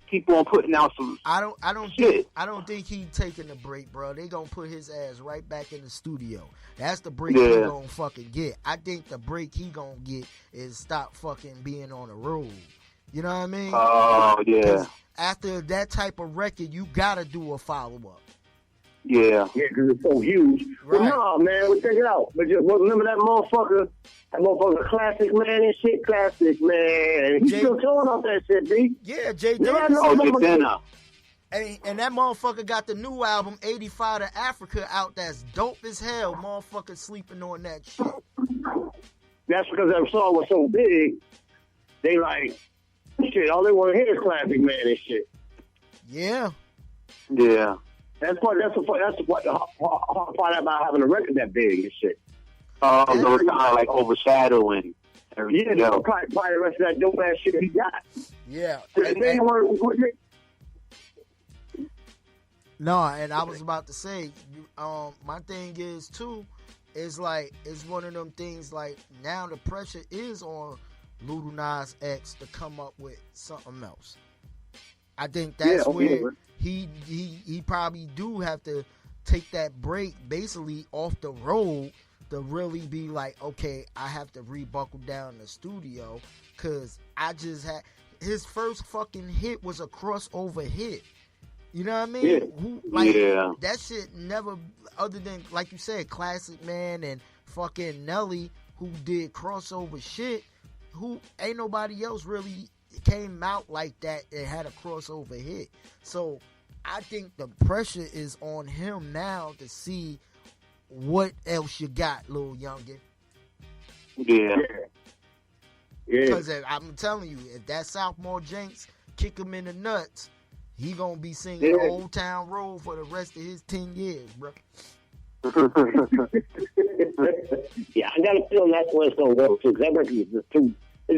keep on putting out some I don't shit. I don't think he taking a break, bro. They gonna put his ass right back in the studio. That's the break he gonna fucking get. I think the break he gonna get is stop fucking being on the road. You know what I mean? Oh, yeah. After that type of record, you gotta do a follow-up. Yeah. Yeah, because it's so huge. Right. But no, man, check it out. But just remember that motherfucker classic, man, and shit, classic, man. He's still showing off that shit, B. Yeah, Jay And that motherfucker got the new album, 85 to Africa, out that's dope as hell. Motherfucker sleeping on that shit. That's because that song was so big, they like, shit, all they want to hear is classic, man, and shit. Yeah. Yeah. That's the hard part about having a record that big and shit. So it's kind of like overshadowing everything. Yeah, probably the rest of that dope ass shit he got. Yeah. No, and I was about to say, my thing is too, is like, it's one of them things like now the pressure is on Lil Nas X to come up with something else. I think that's where he probably do have to take that break basically off the road to really be like, okay, I have to rebuckle down the studio, because I just had his first fucking hit was a crossover hit. You know what I mean? Yeah. That shit never, other than like you said, Classic Man and fucking Nelly, who did crossover shit. who ain't nobody else really came out like that and had a crossover hit. So I think the pressure is on him now to see what else you got, little youngin. Yeah. Because I'm telling you, if that sophomore Jenks kick him in the nuts, he gonna be singing Old Town Road for the rest of his 10 years, bro. Yeah, I got a feeling that's where it's gonna go too. Because that record is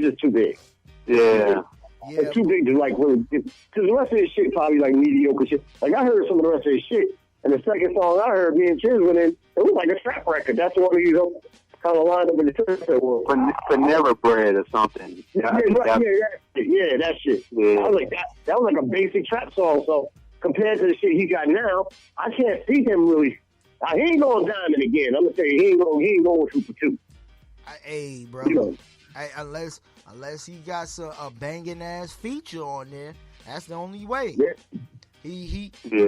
just too big. Yeah. It's too big to like really. Because the rest of his shit probably like mediocre shit. Like I heard some of the rest of his shit, and the second song I heard, me and Chizz went in, it was like a trap record. That's the one he kind of lined up in the trap world. For Never Bread or something. Yeah, that shit. Yeah. I was like, that was like a basic trap song. So compared to the shit he got now, I can't see him really. He ain't going diamond again. I'm gonna tell you, he ain't going 2 for 2. Hey, bro. You know. Unless he got a banging ass feature on there, that's the only way. Yeah.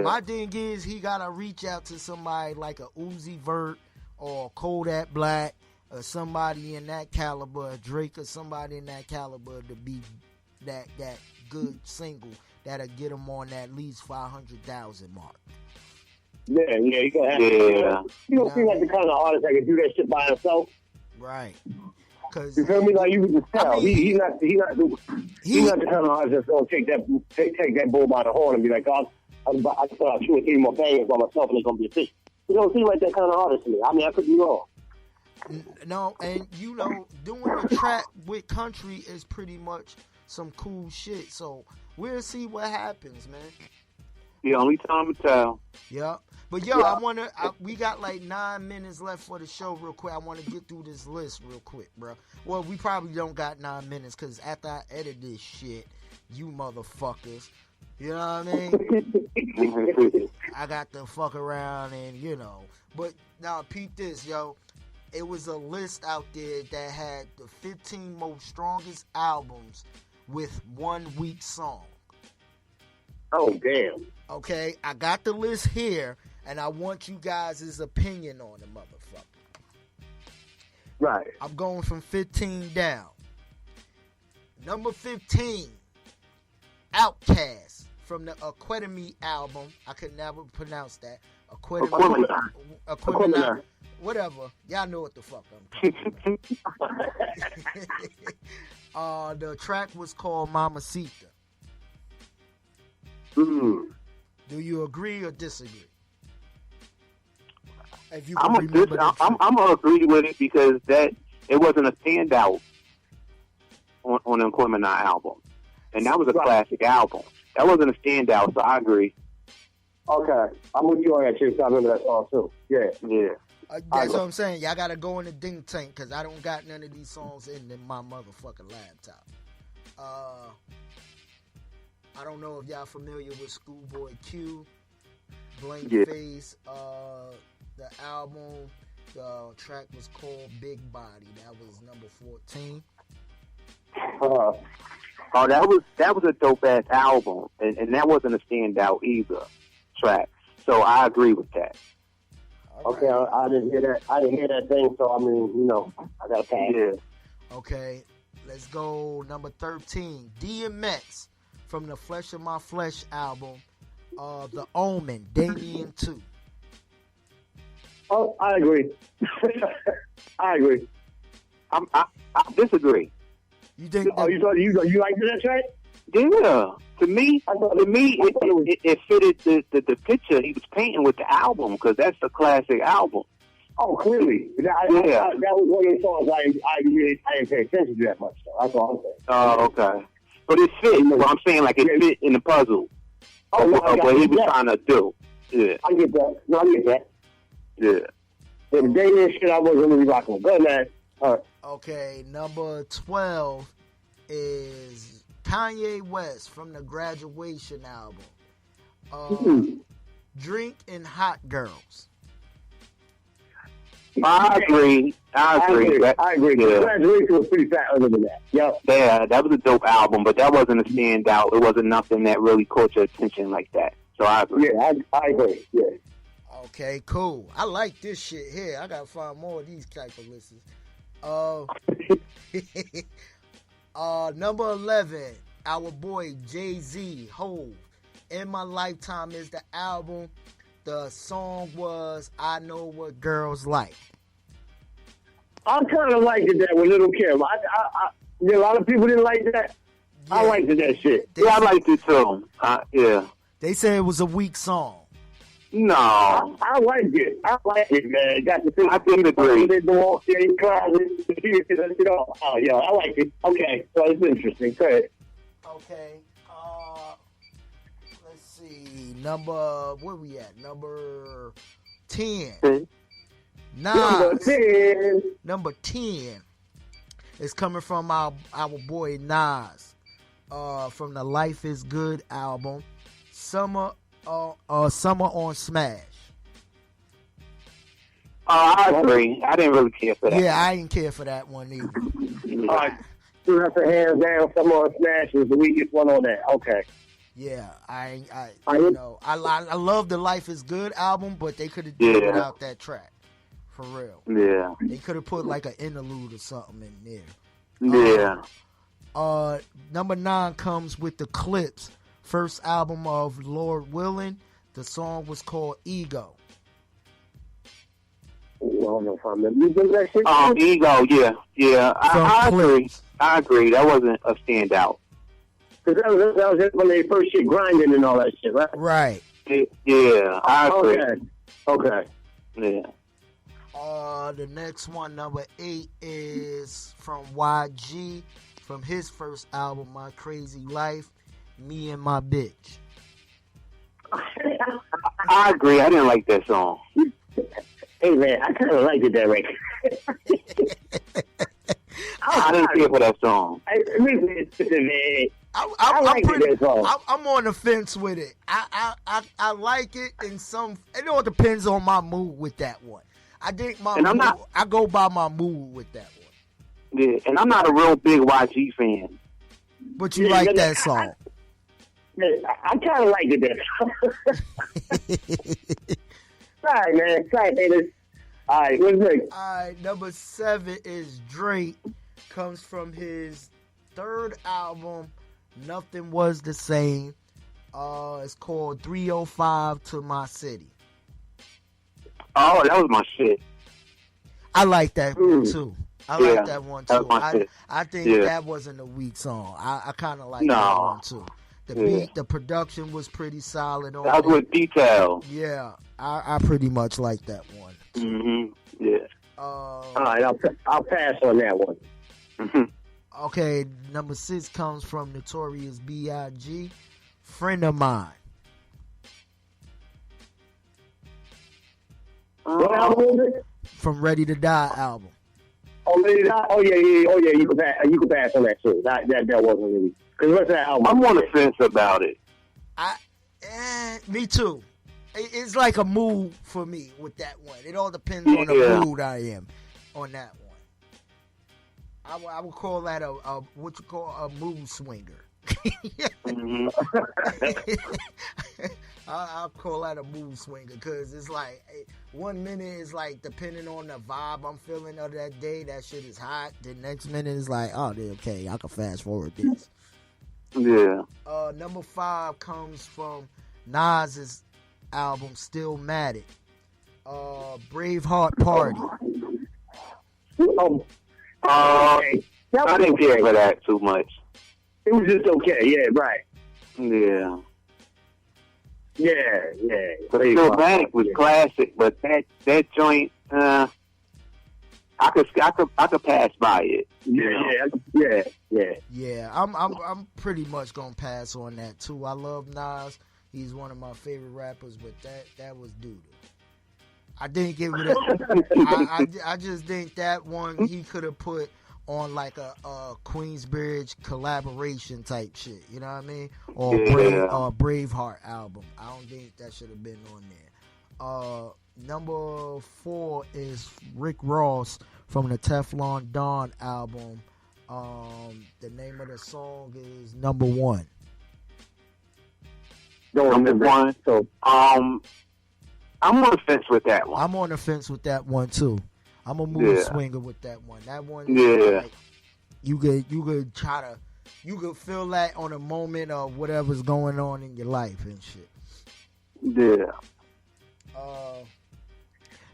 My thing is he gotta reach out to somebody like a Uzi Vert or Kodak Black or somebody in that caliber, Drake or somebody in that caliber to be that good single that'll get him on at least 500,000 mark. Yeah, you gonna have to. You don't seem like the kind of artist that can do that shit by himself. Right. Cause you feel me? Like you can just tell. He's not the kind of artist that's gonna take that bull by the horn and be like, I put out 2 or 3 more bangers by myself and it's gonna be a fish. You don't seem like that kind of artist to me. I mean, I could be wrong. No, and doing a track with country is pretty much some cool shit. So we'll see what happens, man. The only time to tell. Yep. But we got like 9 minutes left for the show real quick. I want to get through this list real quick, bro. Well, we probably don't got 9 minutes because after I edit this shit, you motherfuckers, you know what I mean? I got to fuck around and, But now, peep this, yo. It was a list out there that had the 15 most strongest albums with 1 weak song. Oh, damn. Okay, I got the list here, and I want you guys' opinion on the motherfucker. Right. I'm going from 15 down. Number 15, Outkast from the Aquedemy album. I could never pronounce that. Aquedemy. Whatever. Y'all know what the fuck I'm talking about. The track was called Mamacita. Mm. Do you agree or disagree? If you I'm gonna agree with it because it wasn't a standout on the Aquemini album, and that was a classic album. That wasn't a standout, so I agree. Okay, I'm with you on that, Chizz. I remember that song too. Yeah. That's what I'm saying. Y'all gotta go in the ding tank because I don't got none of these songs in my motherfucking laptop. I don't know if y'all familiar with Schoolboy Q, Blank Face. The album, the track was called Big Body. That was number 14. That was a dope ass album, and that wasn't a standout either track. So I agree with that. Okay, I didn't hear that. I didn't hear that thing. So I mean, I gotta pass. Yeah. Okay, let's go. Number 13, DMX from the Flesh of My Flesh album, The Omen, Damien 2. Oh, I agree. I agree. I disagree. You think? You like that track? Yeah. To me, it fitted the picture he was painting with the album because that's a classic album. Oh, clearly. That was one of the songs I didn't pay attention to that much. So that's all I'm saying. Oh, okay. But it fit. What I'm saying, like it fit in the puzzle of what he was trying to do. Yeah. I get that. No, I get that. Yeah. The Damien shit I wasn't really rocking with. Go ahead, man. Okay, number 12 is Kanye West from the Graduation album. Drink and Hot Girls. I agree. I agree. Yeah. Graduation was pretty fat other than that. Yep. Yeah, that was a dope album, but that wasn't a standout. It wasn't nothing that really caught your attention like that. So I agree. Yeah, I agree. Yeah. Okay, cool. I like this shit here. I gotta find more of these type of lists. Number 11, our boy Jay-Z, Hove. In My Lifetime is the album. The song was I Know What Girls Like. I kind of liked it that with Little Kim. A lot of people didn't like that. Yeah. I liked that shit. I liked it too. Yeah. They said it was a weak song. No. I liked it. I liked it, man. Got the thing. I didn't agree. Oh, yeah, I liked it. Okay, so it's interesting. Go ahead. Okay. Let's see. Where we at? Number 10. Nas. Number 10 is coming from our boy Nas, from the Life Is Good album, Summer on Smash. I agree. I didn't really care for that. Yeah, I didn't care for that one either. All right. You have to hands down. Summer on Smash was the weakest one on that. Okay. Yeah, I love the Life Is Good album, but they could have done it without that track. For real. Yeah. They could have put like an interlude or something in there. Yeah. Number 9 comes with the Clips, first album of Lord Willing. The song was called Ego. I don't know if I remember. You that shit? Ego, yeah. I agree. I agree. That wasn't a standout. Because that was just when they first shit grinding and all that shit, right? Right. Yeah, I agree. Okay. Yeah. The next one, number 8, is from YG, from his first album, My Crazy Life, Me and My Bitch. I agree. I didn't like that song. Hey, man, I kind of liked it that way. I didn't care for that song. I'm on the fence with it. I like it in some. It all depends on my mood with that one. I think I go by my mood with that one. Yeah, and I'm not a real big YG fan. But you like that song. I kind of like it that. Sorry, man. Sorry, haters. All right, what's next? All right, number 7 is Drake. Comes from his third album, Nothing Was the Same. It's called 305 to My City. Oh, that was my shit. I like that one too. I like that one too. I think that wasn't a weak song. I kind of like that one too. The beat, the production was pretty solid on that was with detail. Yeah, I pretty much like that one. Mm-hmm. Yeah. All right, I'll pass on that one. Mm-hmm. Okay, number 6 comes from Notorious B.I.G., Friend of Mine. What album was it? From Ready to Die album. Oh, Ready to Die? Oh, yeah. You can pass on that too. That wasn't really. Because what's that album? I'm on the fence about it. Me too. It's like a mood for me with that one. It all depends on the mood I am on that one. I would call that a mood swinger. Mm-hmm. I'll call that a mood swinger because it's like 1 minute is like depending on the vibe I'm feeling of that day, that shit is hot. The next minute is like, oh, okay, I can fast forward this. Yeah. Number 5 comes from Nas's album Stillmatic. Braveheart Party. I didn't care for that too much. It was just okay. Yeah, right. Yeah. Yeah. But Stillmatic was classic, but that joint, I could pass by it. Yeah. I'm pretty much gonna pass on that too. I love Nas. He's one of my favorite rappers, but that was doo-doo. I didn't give it I just think that one he could have put on like a Queensbridge collaboration type shit, you know what I mean? Or Braveheart album. I don't think that should have been on there. Number 4 is Rick Ross from the Teflon Don album. The name of the song is Number 1. Number 1. So I'm on the fence with that one. I'm on the fence with that one too. I'm a mood swinger with that one. That one, you could try to, you could feel that on a moment of whatever's going on in your life and shit. Yeah.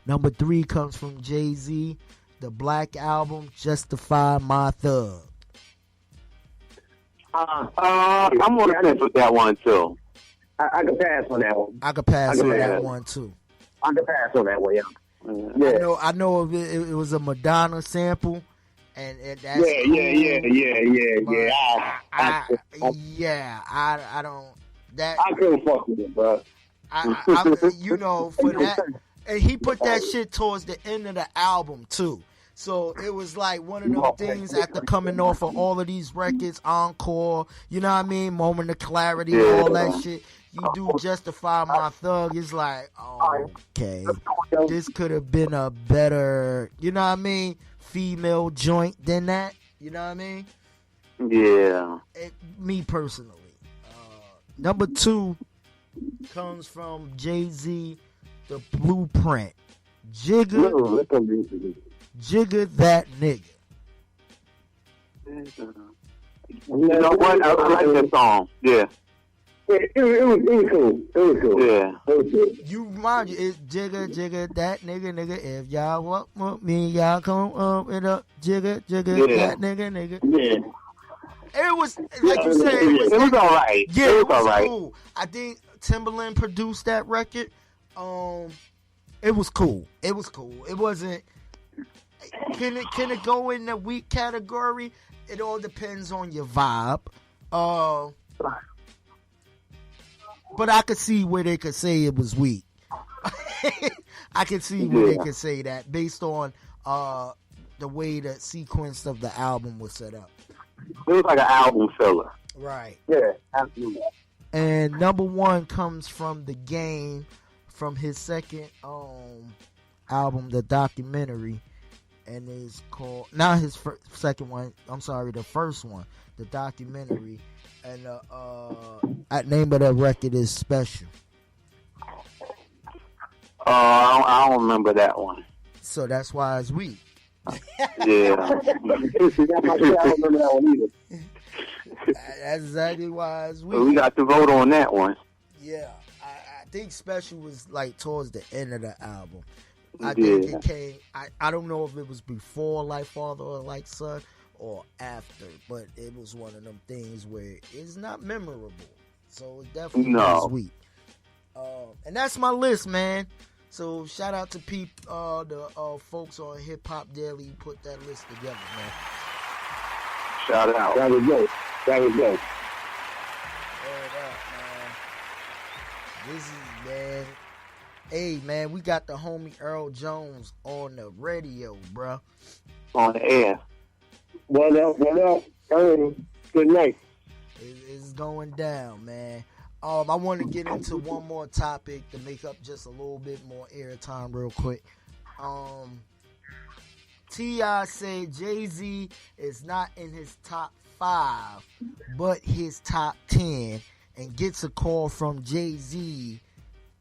Number 3 comes from Jay-Z, the Black Album, Justify My Thug. I'm on the fence with that one too. I can pass on that one. I could pass on that one too. I can pass on that one, yeah. Yeah. I know it was a Madonna sample, and that's yeah, cool, yeah. I don't that I couldn't fuck with it, bro. I you know, for that, and he put that shit towards the end of the album too. So it was like one of those things after coming off of all of these records, Encore, you know what I mean, Moment of Clarity, all that shit. You do Justify My Thug, it's like, okay, this could have been a better, you know what I mean, female joint than that, you know what I mean? Yeah. Me personally. Number 2 comes from Jay-Z, The Blueprint. Jigga that nigga. You know what? I like that song. Yeah. It was cool. It was cool. Yeah. You remind you, it's Jigga that nigga. If y'all want me, y'all come up it up. Jigga that nigga. Yeah. It was, like you said, it was all right. Yeah, it was all right. Cool. I think Timbaland produced that record. It was cool. It wasn't. Can it go in the weak category? It all depends on your vibe. But I could see where they could say it was weak. I could see where they could say that based on the way the sequence of the album was set up. It was like an album filler. Right. Yeah, absolutely. And number 1 comes from The Game, from his second album, The Documentary, and is called, not his second one, I'm sorry, the first one, The Documentary, and the name of the record is Special. I don't remember that one. So that's why it's weak. Yeah. That's exactly why it's weak. So we got to vote on that one. Yeah, I think Special was like towards the end of the album. I think it came. I don't know if it was before Like Father or Like Son or after, but it was one of them things where it's not memorable. So it definitely was weak. And that's my list, man. So shout out to the folks on Hip Hop Daily who put that list together, man. Shout out. That was good. Word up, man. This is, man. Hey, man, we got the homie Earl Jones on the radio, bruh. On the air. What up? Good night. It's going down, man. I want to get into one more topic to make up just a little bit more airtime real quick. T.I. said Jay-Z is not in his top 5, but his top 10, and gets a call from Jay-Z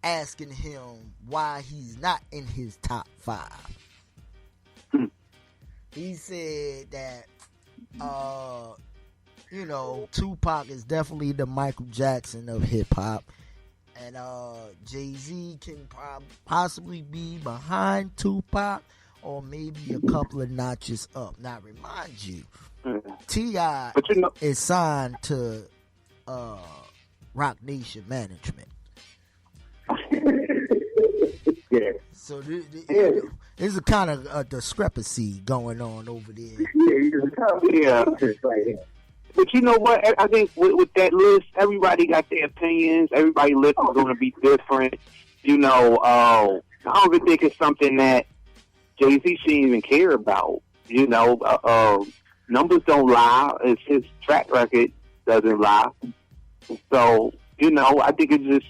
asking him why he's not in his top 5. He said that, Tupac is definitely the Michael Jackson of hip hop, and Jay-Z can possibly be behind Tupac or maybe a couple of notches up. Now, remind you, T.I. is signed to Rock Nation Management. Yeah. So there's a kind of a discrepancy going on over there. Yeah. But you know what? I think with that list, everybody got their opinions. Everybody's list is going to be different. I don't even think it's something that Jay-Z shouldn't even care about. Numbers don't lie. It's his track record doesn't lie. So, I think it's just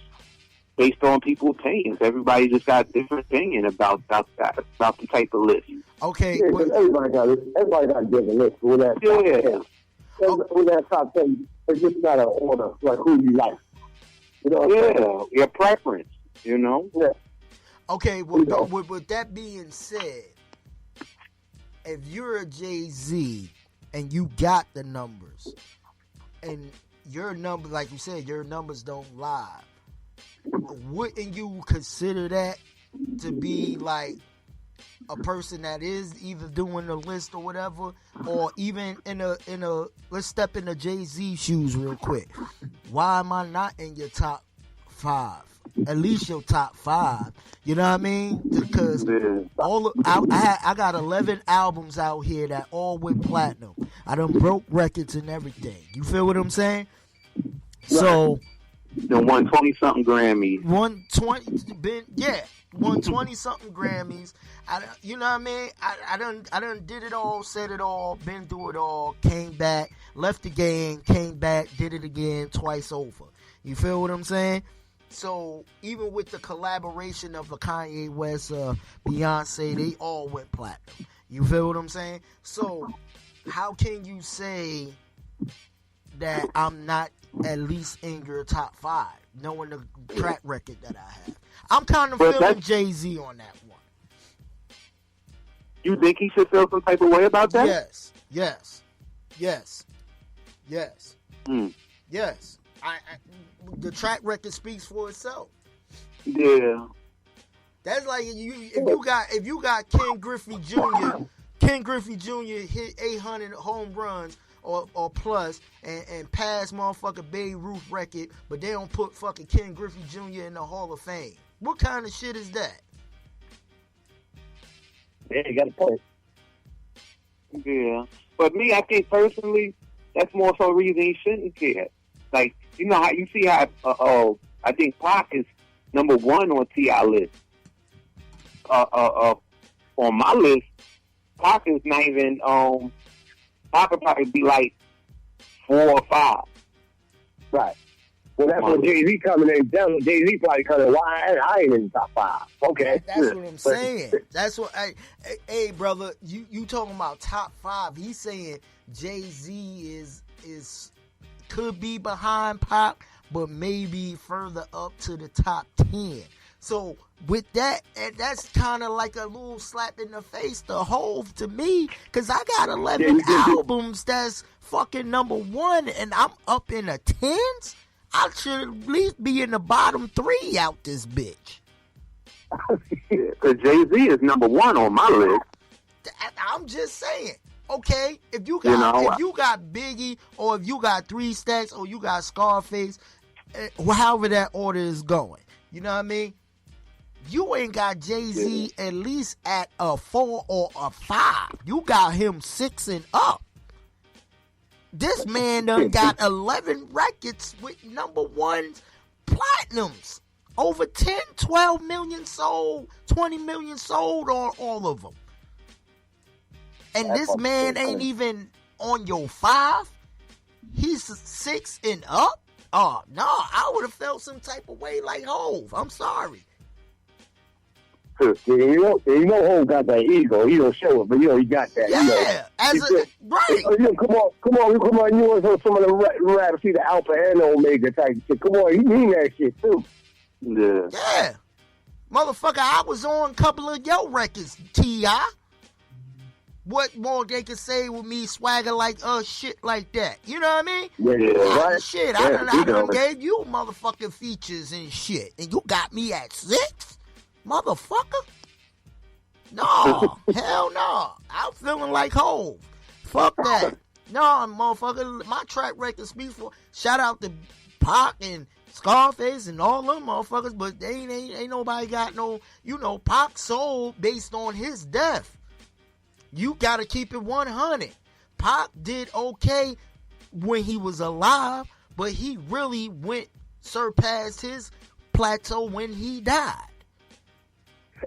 based on people's opinions. Everybody just got a different opinion about the type of list. Okay. Yeah, but everybody got a different list. With that with that top 10, it's just not an order, like who you like. Your preference, Yeah. Okay, with that being said, if you're a Jay-Z and you got the numbers, and your number, like you said, your numbers don't lie. Wouldn't you consider that to be like a person that is either doing the list or whatever, or even in a let's step into Jay-Z shoes real quick. Why am I not in your top 5? At least your top 5. You know what I mean? Because I got 11 albums out here that all went platinum. I done broke records and everything. You feel what I'm saying? So the 120 something Grammys. 120 something Grammys. You know what I mean? I done did it all, said it all, been through it all, came back, left the game, came back, did it again, twice over. You feel what I'm saying? So even with the collaboration of the Kanye West, Beyonce, they all went platinum. You feel what I'm saying? So how can you say that I'm not at least in your top 5, knowing the track record that I have? I'm kind of feeling Jay-Z on that one. You think he should feel some type of way about that? Yes. The track record speaks for itself. Yeah. That's like if you got Ken Griffey Jr. Ken Griffey Jr. hit 800 home runs or plus and pass motherfucking Babe Ruth record, but they don't put fucking Ken Griffey Jr. in the Hall of Fame. What kind of shit is that? Yeah, you got a point. Yeah. But me, I think personally, that's more so a reason he shouldn't care. Like, you know how you see how I think Pac is number 1 on T.I. list. On my list, Pac is not even Pac would probably be like 4 or 5. Right. Well, that's what Jay-Z coming in. Jay-Z probably coming. Why I ain't in the top 5? Okay, that's what I'm saying. That's what. Hey, brother, you talking about top 5? He's saying Jay-Z is could be behind Pac, but maybe further up to the top 10. So with that, that's kind of like a little slap in the face to Hove to me, because I got 11 albums that's fucking number 1, and I'm up in the 10s. I should at least be in the bottom 3 out this bitch. Because Jay-Z is number 1 on my list. I'm just saying. Okay, if you got Biggie, or if you got 3 Stacks, or you got Scarface, however that order is going, you know what I mean? You ain't got Jay-Z at least at a 4 or a 5. You got him 6 and up. This man done got 11 records with number 1 platinums. Over 10, 12 million sold, 20 million sold on all of them. And this man ain't even on your 5. He's 6 and up. Oh, no, I would have felt some type of way like Hove. I'm sorry. You know, Hov got that ego. He don't show it, but he got that. Yeah, right. Come on. You want some of the rappers see the Alpha and Omega type of shit. Come on, you mean that shit too. Yeah. Motherfucker, I was on a couple of your records, T.I. What more they could say with me swagger like shit like that? You know what I mean? Right. Shit, I done gave you motherfucking features and shit, and you got me at 6? Motherfucker? No, hell no. I'm feeling like Hove. Fuck that. No, motherfucker. My track record speaks for. Shout out to Pac and Scarface and all them motherfuckers, but they ain't nobody got no. You know, Pac sold based on his death. You gotta keep it 100. Pac did okay when he was alive, but he really surpassed his plateau when he died.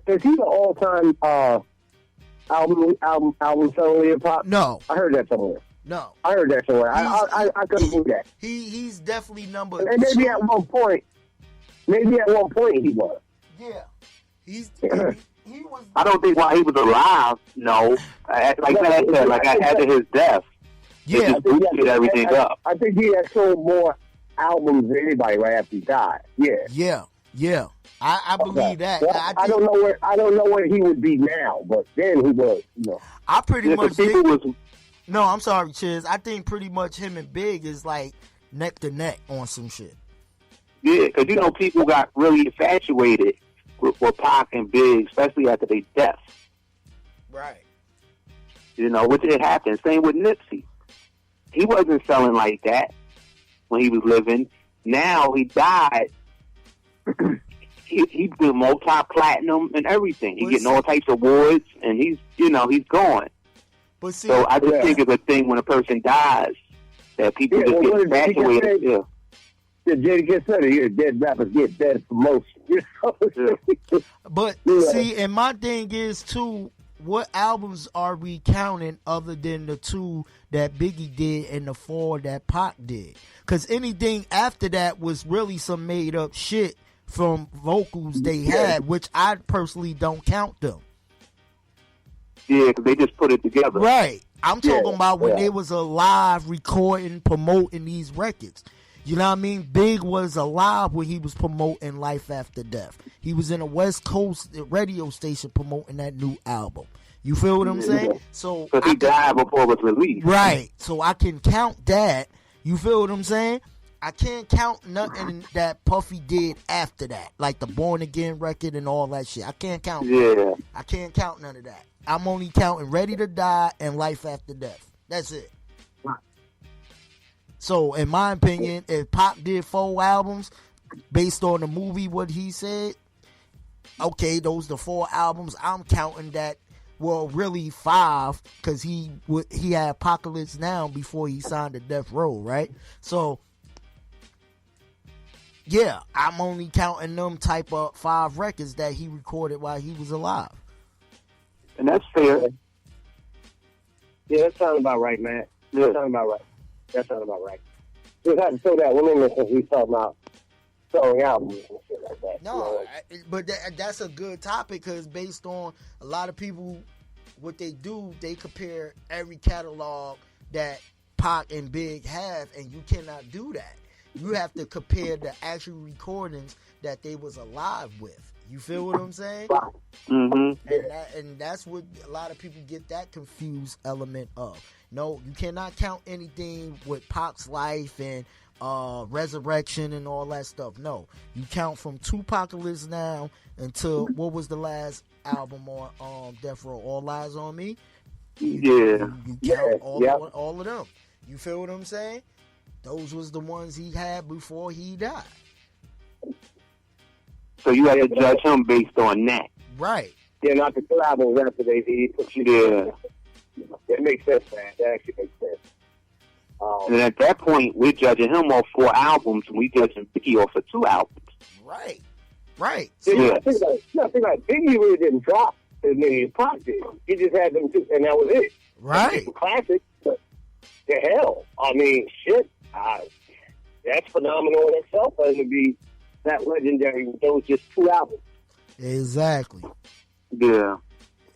Is he the all-time album seller of Pop? No, I heard that somewhere. No, I heard that somewhere. I couldn't believe that. He's definitely number. And maybe 2. at one point he was. Yeah, he was. I don't think while he was alive. No, like after his death. Yeah, it just boosted everything up. I think he had sold more albums than anybody right after he died. Yeah. I believe that. Well, I don't know where he would be now, but then he was. You know, I pretty much think No, I'm sorry, Chizz. I think pretty much him and Big is like neck to neck on some shit. Yeah, because you know people got really infatuated with Pac and Big, especially after they deaths. Right. You know, which it happened. Same with Nipsey. He wasn't selling like that when he was living. Now he died. He's been multi-platinum and everything. He's getting all types of awards, and he's gone. But see, so I just think it's a thing when a person dies that people just get infatuated. Yeah. The Jada said dead rappers get dead promotion. You know? But see, and my thing is too, what albums are we counting other than the 2 that Biggie did and the 4 that Pac did? Because anything after that was really some made up shit from vocals they had, which I personally don't count them. Yeah, because they just put it together. Right. I'm talking about when they was alive recording, promoting these records. You know what I mean? Big was alive when he was promoting Life After Death. He was in a West Coast radio station promoting that new album. You feel what I'm saying? So because he died before it was released. Right. So I can count that. You feel what I'm saying? I can't count nothing that Puffy did after that, like the Born Again record and all that shit. I can't count. Yeah. I can't count none of that. I'm only counting Ready to Die and Life After Death. That's it. So, in my opinion, if Pac did 4 albums based on the movie, what he said, okay, those the 4 albums. I'm counting that. Well, really 5, because he had Apocalypse Now before he signed to Death Row, right? So, yeah, I'm only counting them type of 5 records that he recorded while he was alive. And that's fair. Yeah, that sounds about right, man. That sounds about right. Just had to throw that one in there since we talking about selling albums and shit like that. No, but that's a good topic because based on a lot of people, what they do, they compare every catalog that Pac and Big have, and you cannot do that. You have to compare the actual recordings that they was alive with. You feel what I'm saying? Mm-hmm. And that's what a lot of people get that confused element of. No, you cannot count anything with Pac's life and Resurrection and all that stuff. No, you count from Tupacalypse Now until what was the last album on Death Row? All Eyes on Me. You count all of them. You feel what I'm saying? Those was the ones he had before he died. So you have to judge him based on that. Right. Yeah, not the collabos after they did. Yeah. It makes sense, man. That actually makes sense. And at that point, we're judging him off 4 albums, and we judging Biggie off of 2 albums. Right. Right. Yeah. I think like Biggie really didn't drop as many as Pac did. He just had them 2, and that was it. Right. Classic. But the hell, I mean, shit. That's phenomenal in itself. For him to be that legendary with those just 2 albums. Exactly. Yeah.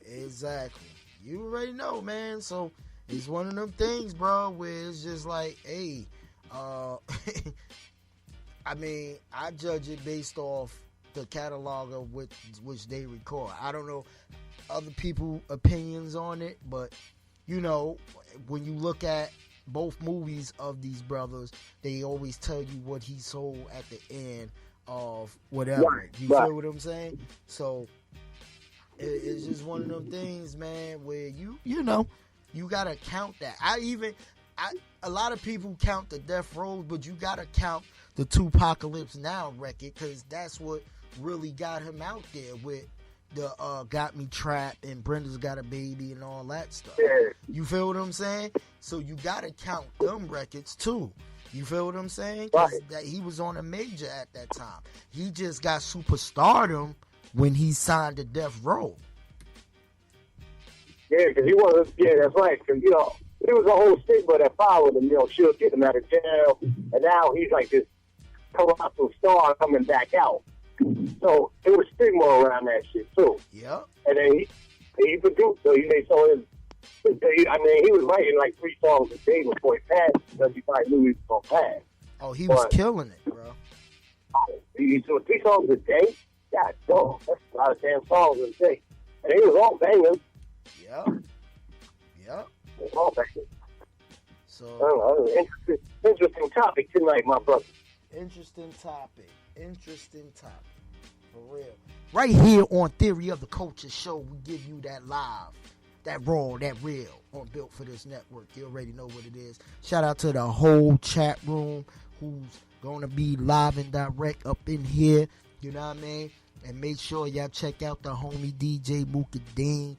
Exactly. You already know, man. So it's one of them things, bro, where it's just like, hey, I mean, I judge it based off the catalog of which they record. I don't know other people's opinions on it, but you know, when you look at both movies of these brothers, they always tell you what he sold at the end of whatever. Right, you feel what I'm saying? So it's just one of them things, man, where you know, you gotta count that. A lot of people count the Death Row, but you gotta count the Tupacalypse Now record, because that's what really got him out there with the Got Me Trapped and Brenda's Got a Baby and all that stuff. You feel what I'm saying? So you gotta count them records too. You feel what I'm saying? Because he was on a major at that time. He just got superstardom when he signed to Death Row. Yeah, because he was. Yeah, that's right. Because you know, there was a whole stigma that followed him. You know, she'll get him out of jail, and now he's like this colossal star coming back out. So there was stigma around that shit too. Yeah. And then he produced. So he made so his. I mean, he was writing like 3 songs a day before he passed because he probably knew he was gonna pass. Oh, he was killing it, bro. He doing 3 songs a day. God, dog, that's a lot of damn songs a day, and they was all bangers. Yep. They was all bangers. So interesting topic tonight, my brother. Interesting topic. For real. Right here on Theory of the Culture Show, we give you that live, that raw, that real on Built for This Network. You already know what it is. Shout out to the whole chat room who's going to be live and direct up in here. You know what I mean? And make sure y'all check out the homie DJ Mooka Dean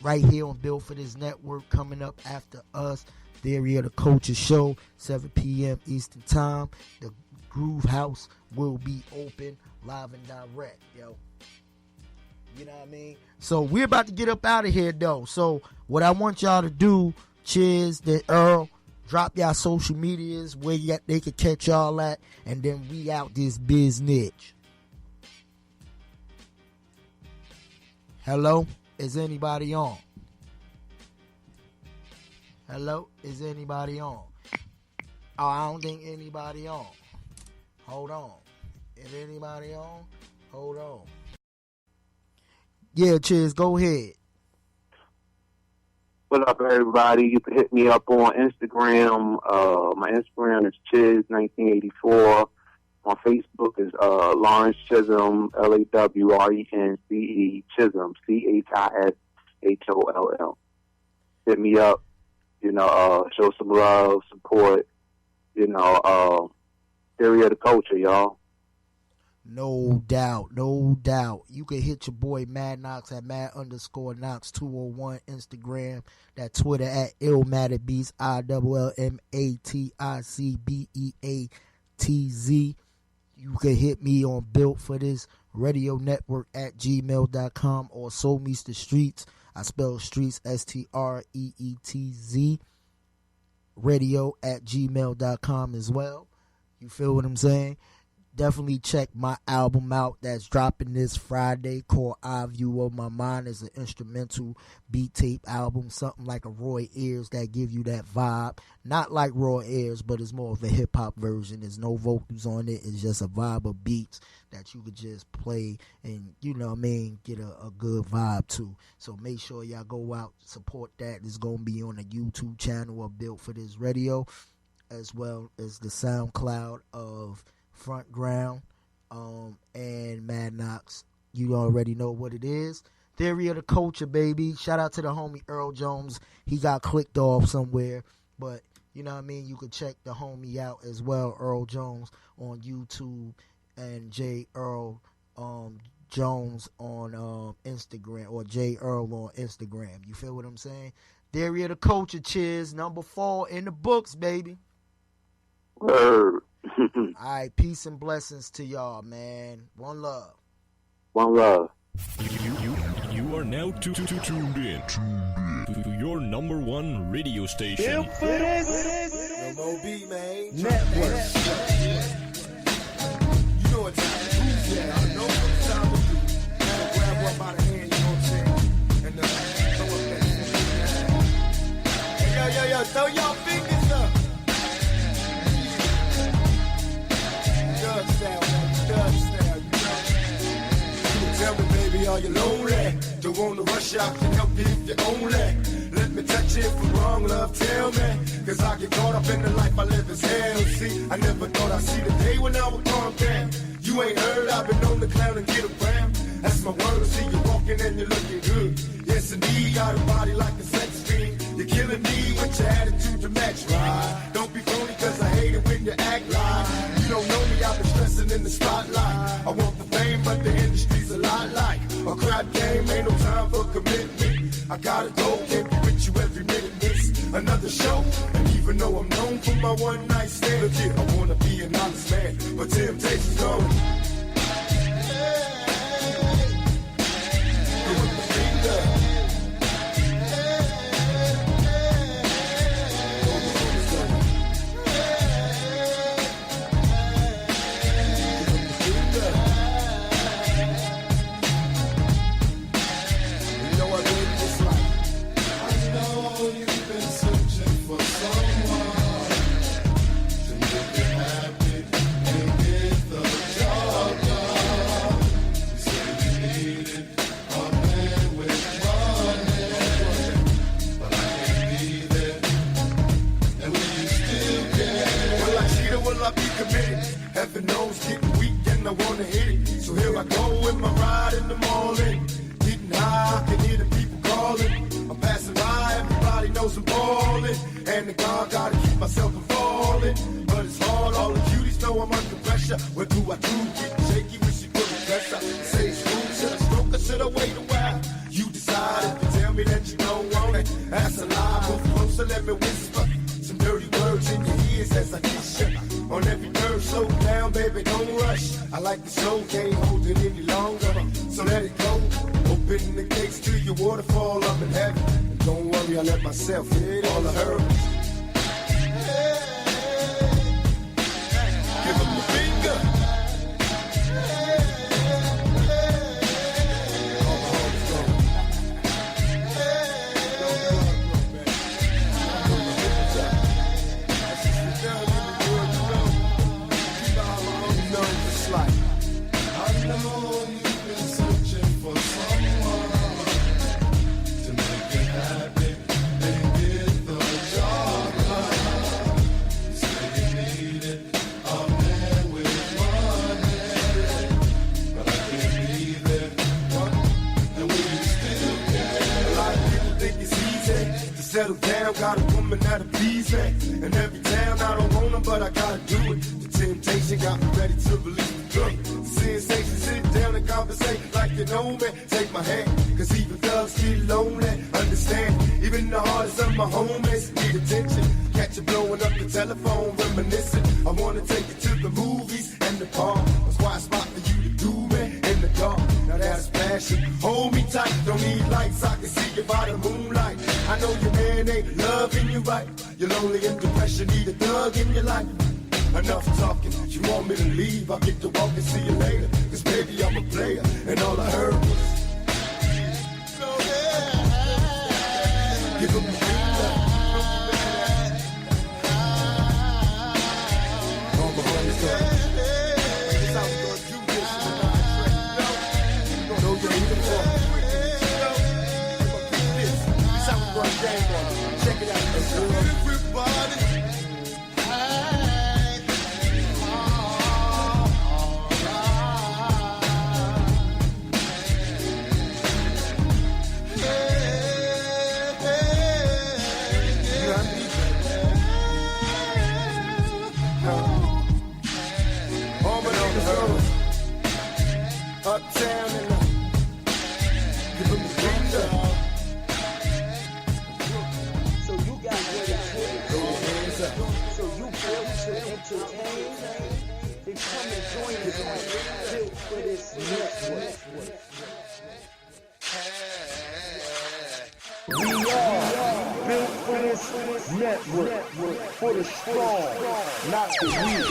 right here on Built for This Network coming up after us. Theory of the Culture Show, 7 p.m. Eastern Time. The Groove House will be open live and direct, yo. You know what I mean? So we're about to get up out of here, though. So what I want y'all to do, Chizz, then Earl, drop y'all social medias where they can catch y'all at, and then we out this business. Hello? Is anybody on? Hello? Is anybody on? Oh, I don't think anybody on. Hold on. Is anybody on? Hold on. Yeah, Chizz, go ahead. What up, everybody? You can hit me up on Instagram. My Instagram is Chizz1984. My Facebook is Lawrence Chisholm, LAWRENCE, Chisholm, CHISHOLL. Hit me up. Show some love, support. Theory of the Culture, y'all. No doubt. You can hit your boy Mad Knox at Mad_Knox201 Instagram. That Twitter at Illmaticbeats, ILLMATICBEATZ. You can hit me on Built for This Radio Network at gmail.com or Soul Meets the Streets. I spell streets STREETZ. Radio at gmail.com as well. You feel what I'm saying? Definitely check my album out that's dropping this Friday called I View of My Mind. It's an instrumental beat tape album, something like a Roy Ayers that give you that vibe. Not like Roy Ayers, but it's more of a hip-hop version. There's no vocals on it. It's just a vibe of beats that you could just play and, get a good vibe to. So make sure y'all go out, support that. It's going to be on the YouTube channel of Built for This Radio, as well as the SoundCloud of Front Ground and Mad Knox. You already know what it is. Theory of the Culture, baby. Shout out to the homie Earl Jones. He got clicked off somewhere, but you know what I mean? You could check the homie out as well, Earl Jones, on YouTube, and J. Earl Jones on Instagram, or J. Earl on Instagram. You feel what I'm saying? Theory of the Culture, Chizz. Number 4 in the books, baby. Word. Alright, peace and blessings to y'all, man. One love. One love. You are now tuned in to your number one radio station. Built for This MOB, man. Network. You know what time to do, yeah. I know what time to do. Grab one by the hand, you know what I'm saying? And throw up that shit. Hey, yo, throw your fingers up. Doug style, you know. Tell me, baby, are you lonely? Don't want to rush out, can help you if you're only. Let me touch it for wrong, love, tell me. Cause I get caught up in the life I live as hell. See, I never thought I'd see the day when I would calm down. You ain't heard, I've been on the clown and get around. That's my word, see you walking and you're looking good. Yes, indeed, got a body like a sex fiend. You're killing me with your attitude to match, right? Don't be phony, cause I hate it when you act like you don't know me, I've been stressing in the spotlight. I want the fame, but the industry's a lot like a crap game, ain't no time for commitment. I gotta go, can't be with you every minute, miss another show. And even though I'm known for my one night stand, legit, I wanna be an honest man, but temptation's gone. I go in my ride in the morning. Getting high, I can hear the people calling. I'm passing by, everybody knows I'm ballin'. And the God gotta keep myself from falling. But it's hard, all the cuties know I'm under pressure. What do I do? Getting shaky when she put the pressure. Say it's cool, should I stroke or should I wait a while? You decide if you tell me that you don't want it. That's a lie, move closer, let me whisper some dirty words in your ears as I kiss you. On every curve, slow down, baby, don't rush. I like the show, can't hold it any longer. So let it go. Open the gates to your waterfall up in heaven. And don't worry, I let myself hit all of her. Give him the finger. Settle down, got a woman that'll please me. And every time I don't want them, but I gotta do it. The temptation got me ready to release the drug. The sensation, sit down and conversate like you know me. Take my hand, cause even thugs get lonely. Understand, even the hardest of my homies need attention. Catch you blowing up the telephone, reminiscing. I wanna take you to the movies and the park. That's why I spot for you to do me in the dark. Now that's passion. Hold me tight, don't need lights, I can see you by the moonlight. I know your man ain't loving you right. You're lonely and depression, need a thug in your life. Enough talking, you want me to leave, I'll get to walk and see you later. Cause baby, I'm a player, and all I heard was give him the finger. All my homies go. This how we gonna do this tonight. Know you need them for. Check it out, everybody. Uptown and give them the finger. So you got what it takes. So you built to entertain. Then come and join us on Built for This Network. We are Built for This Network. For the strong, not the weak.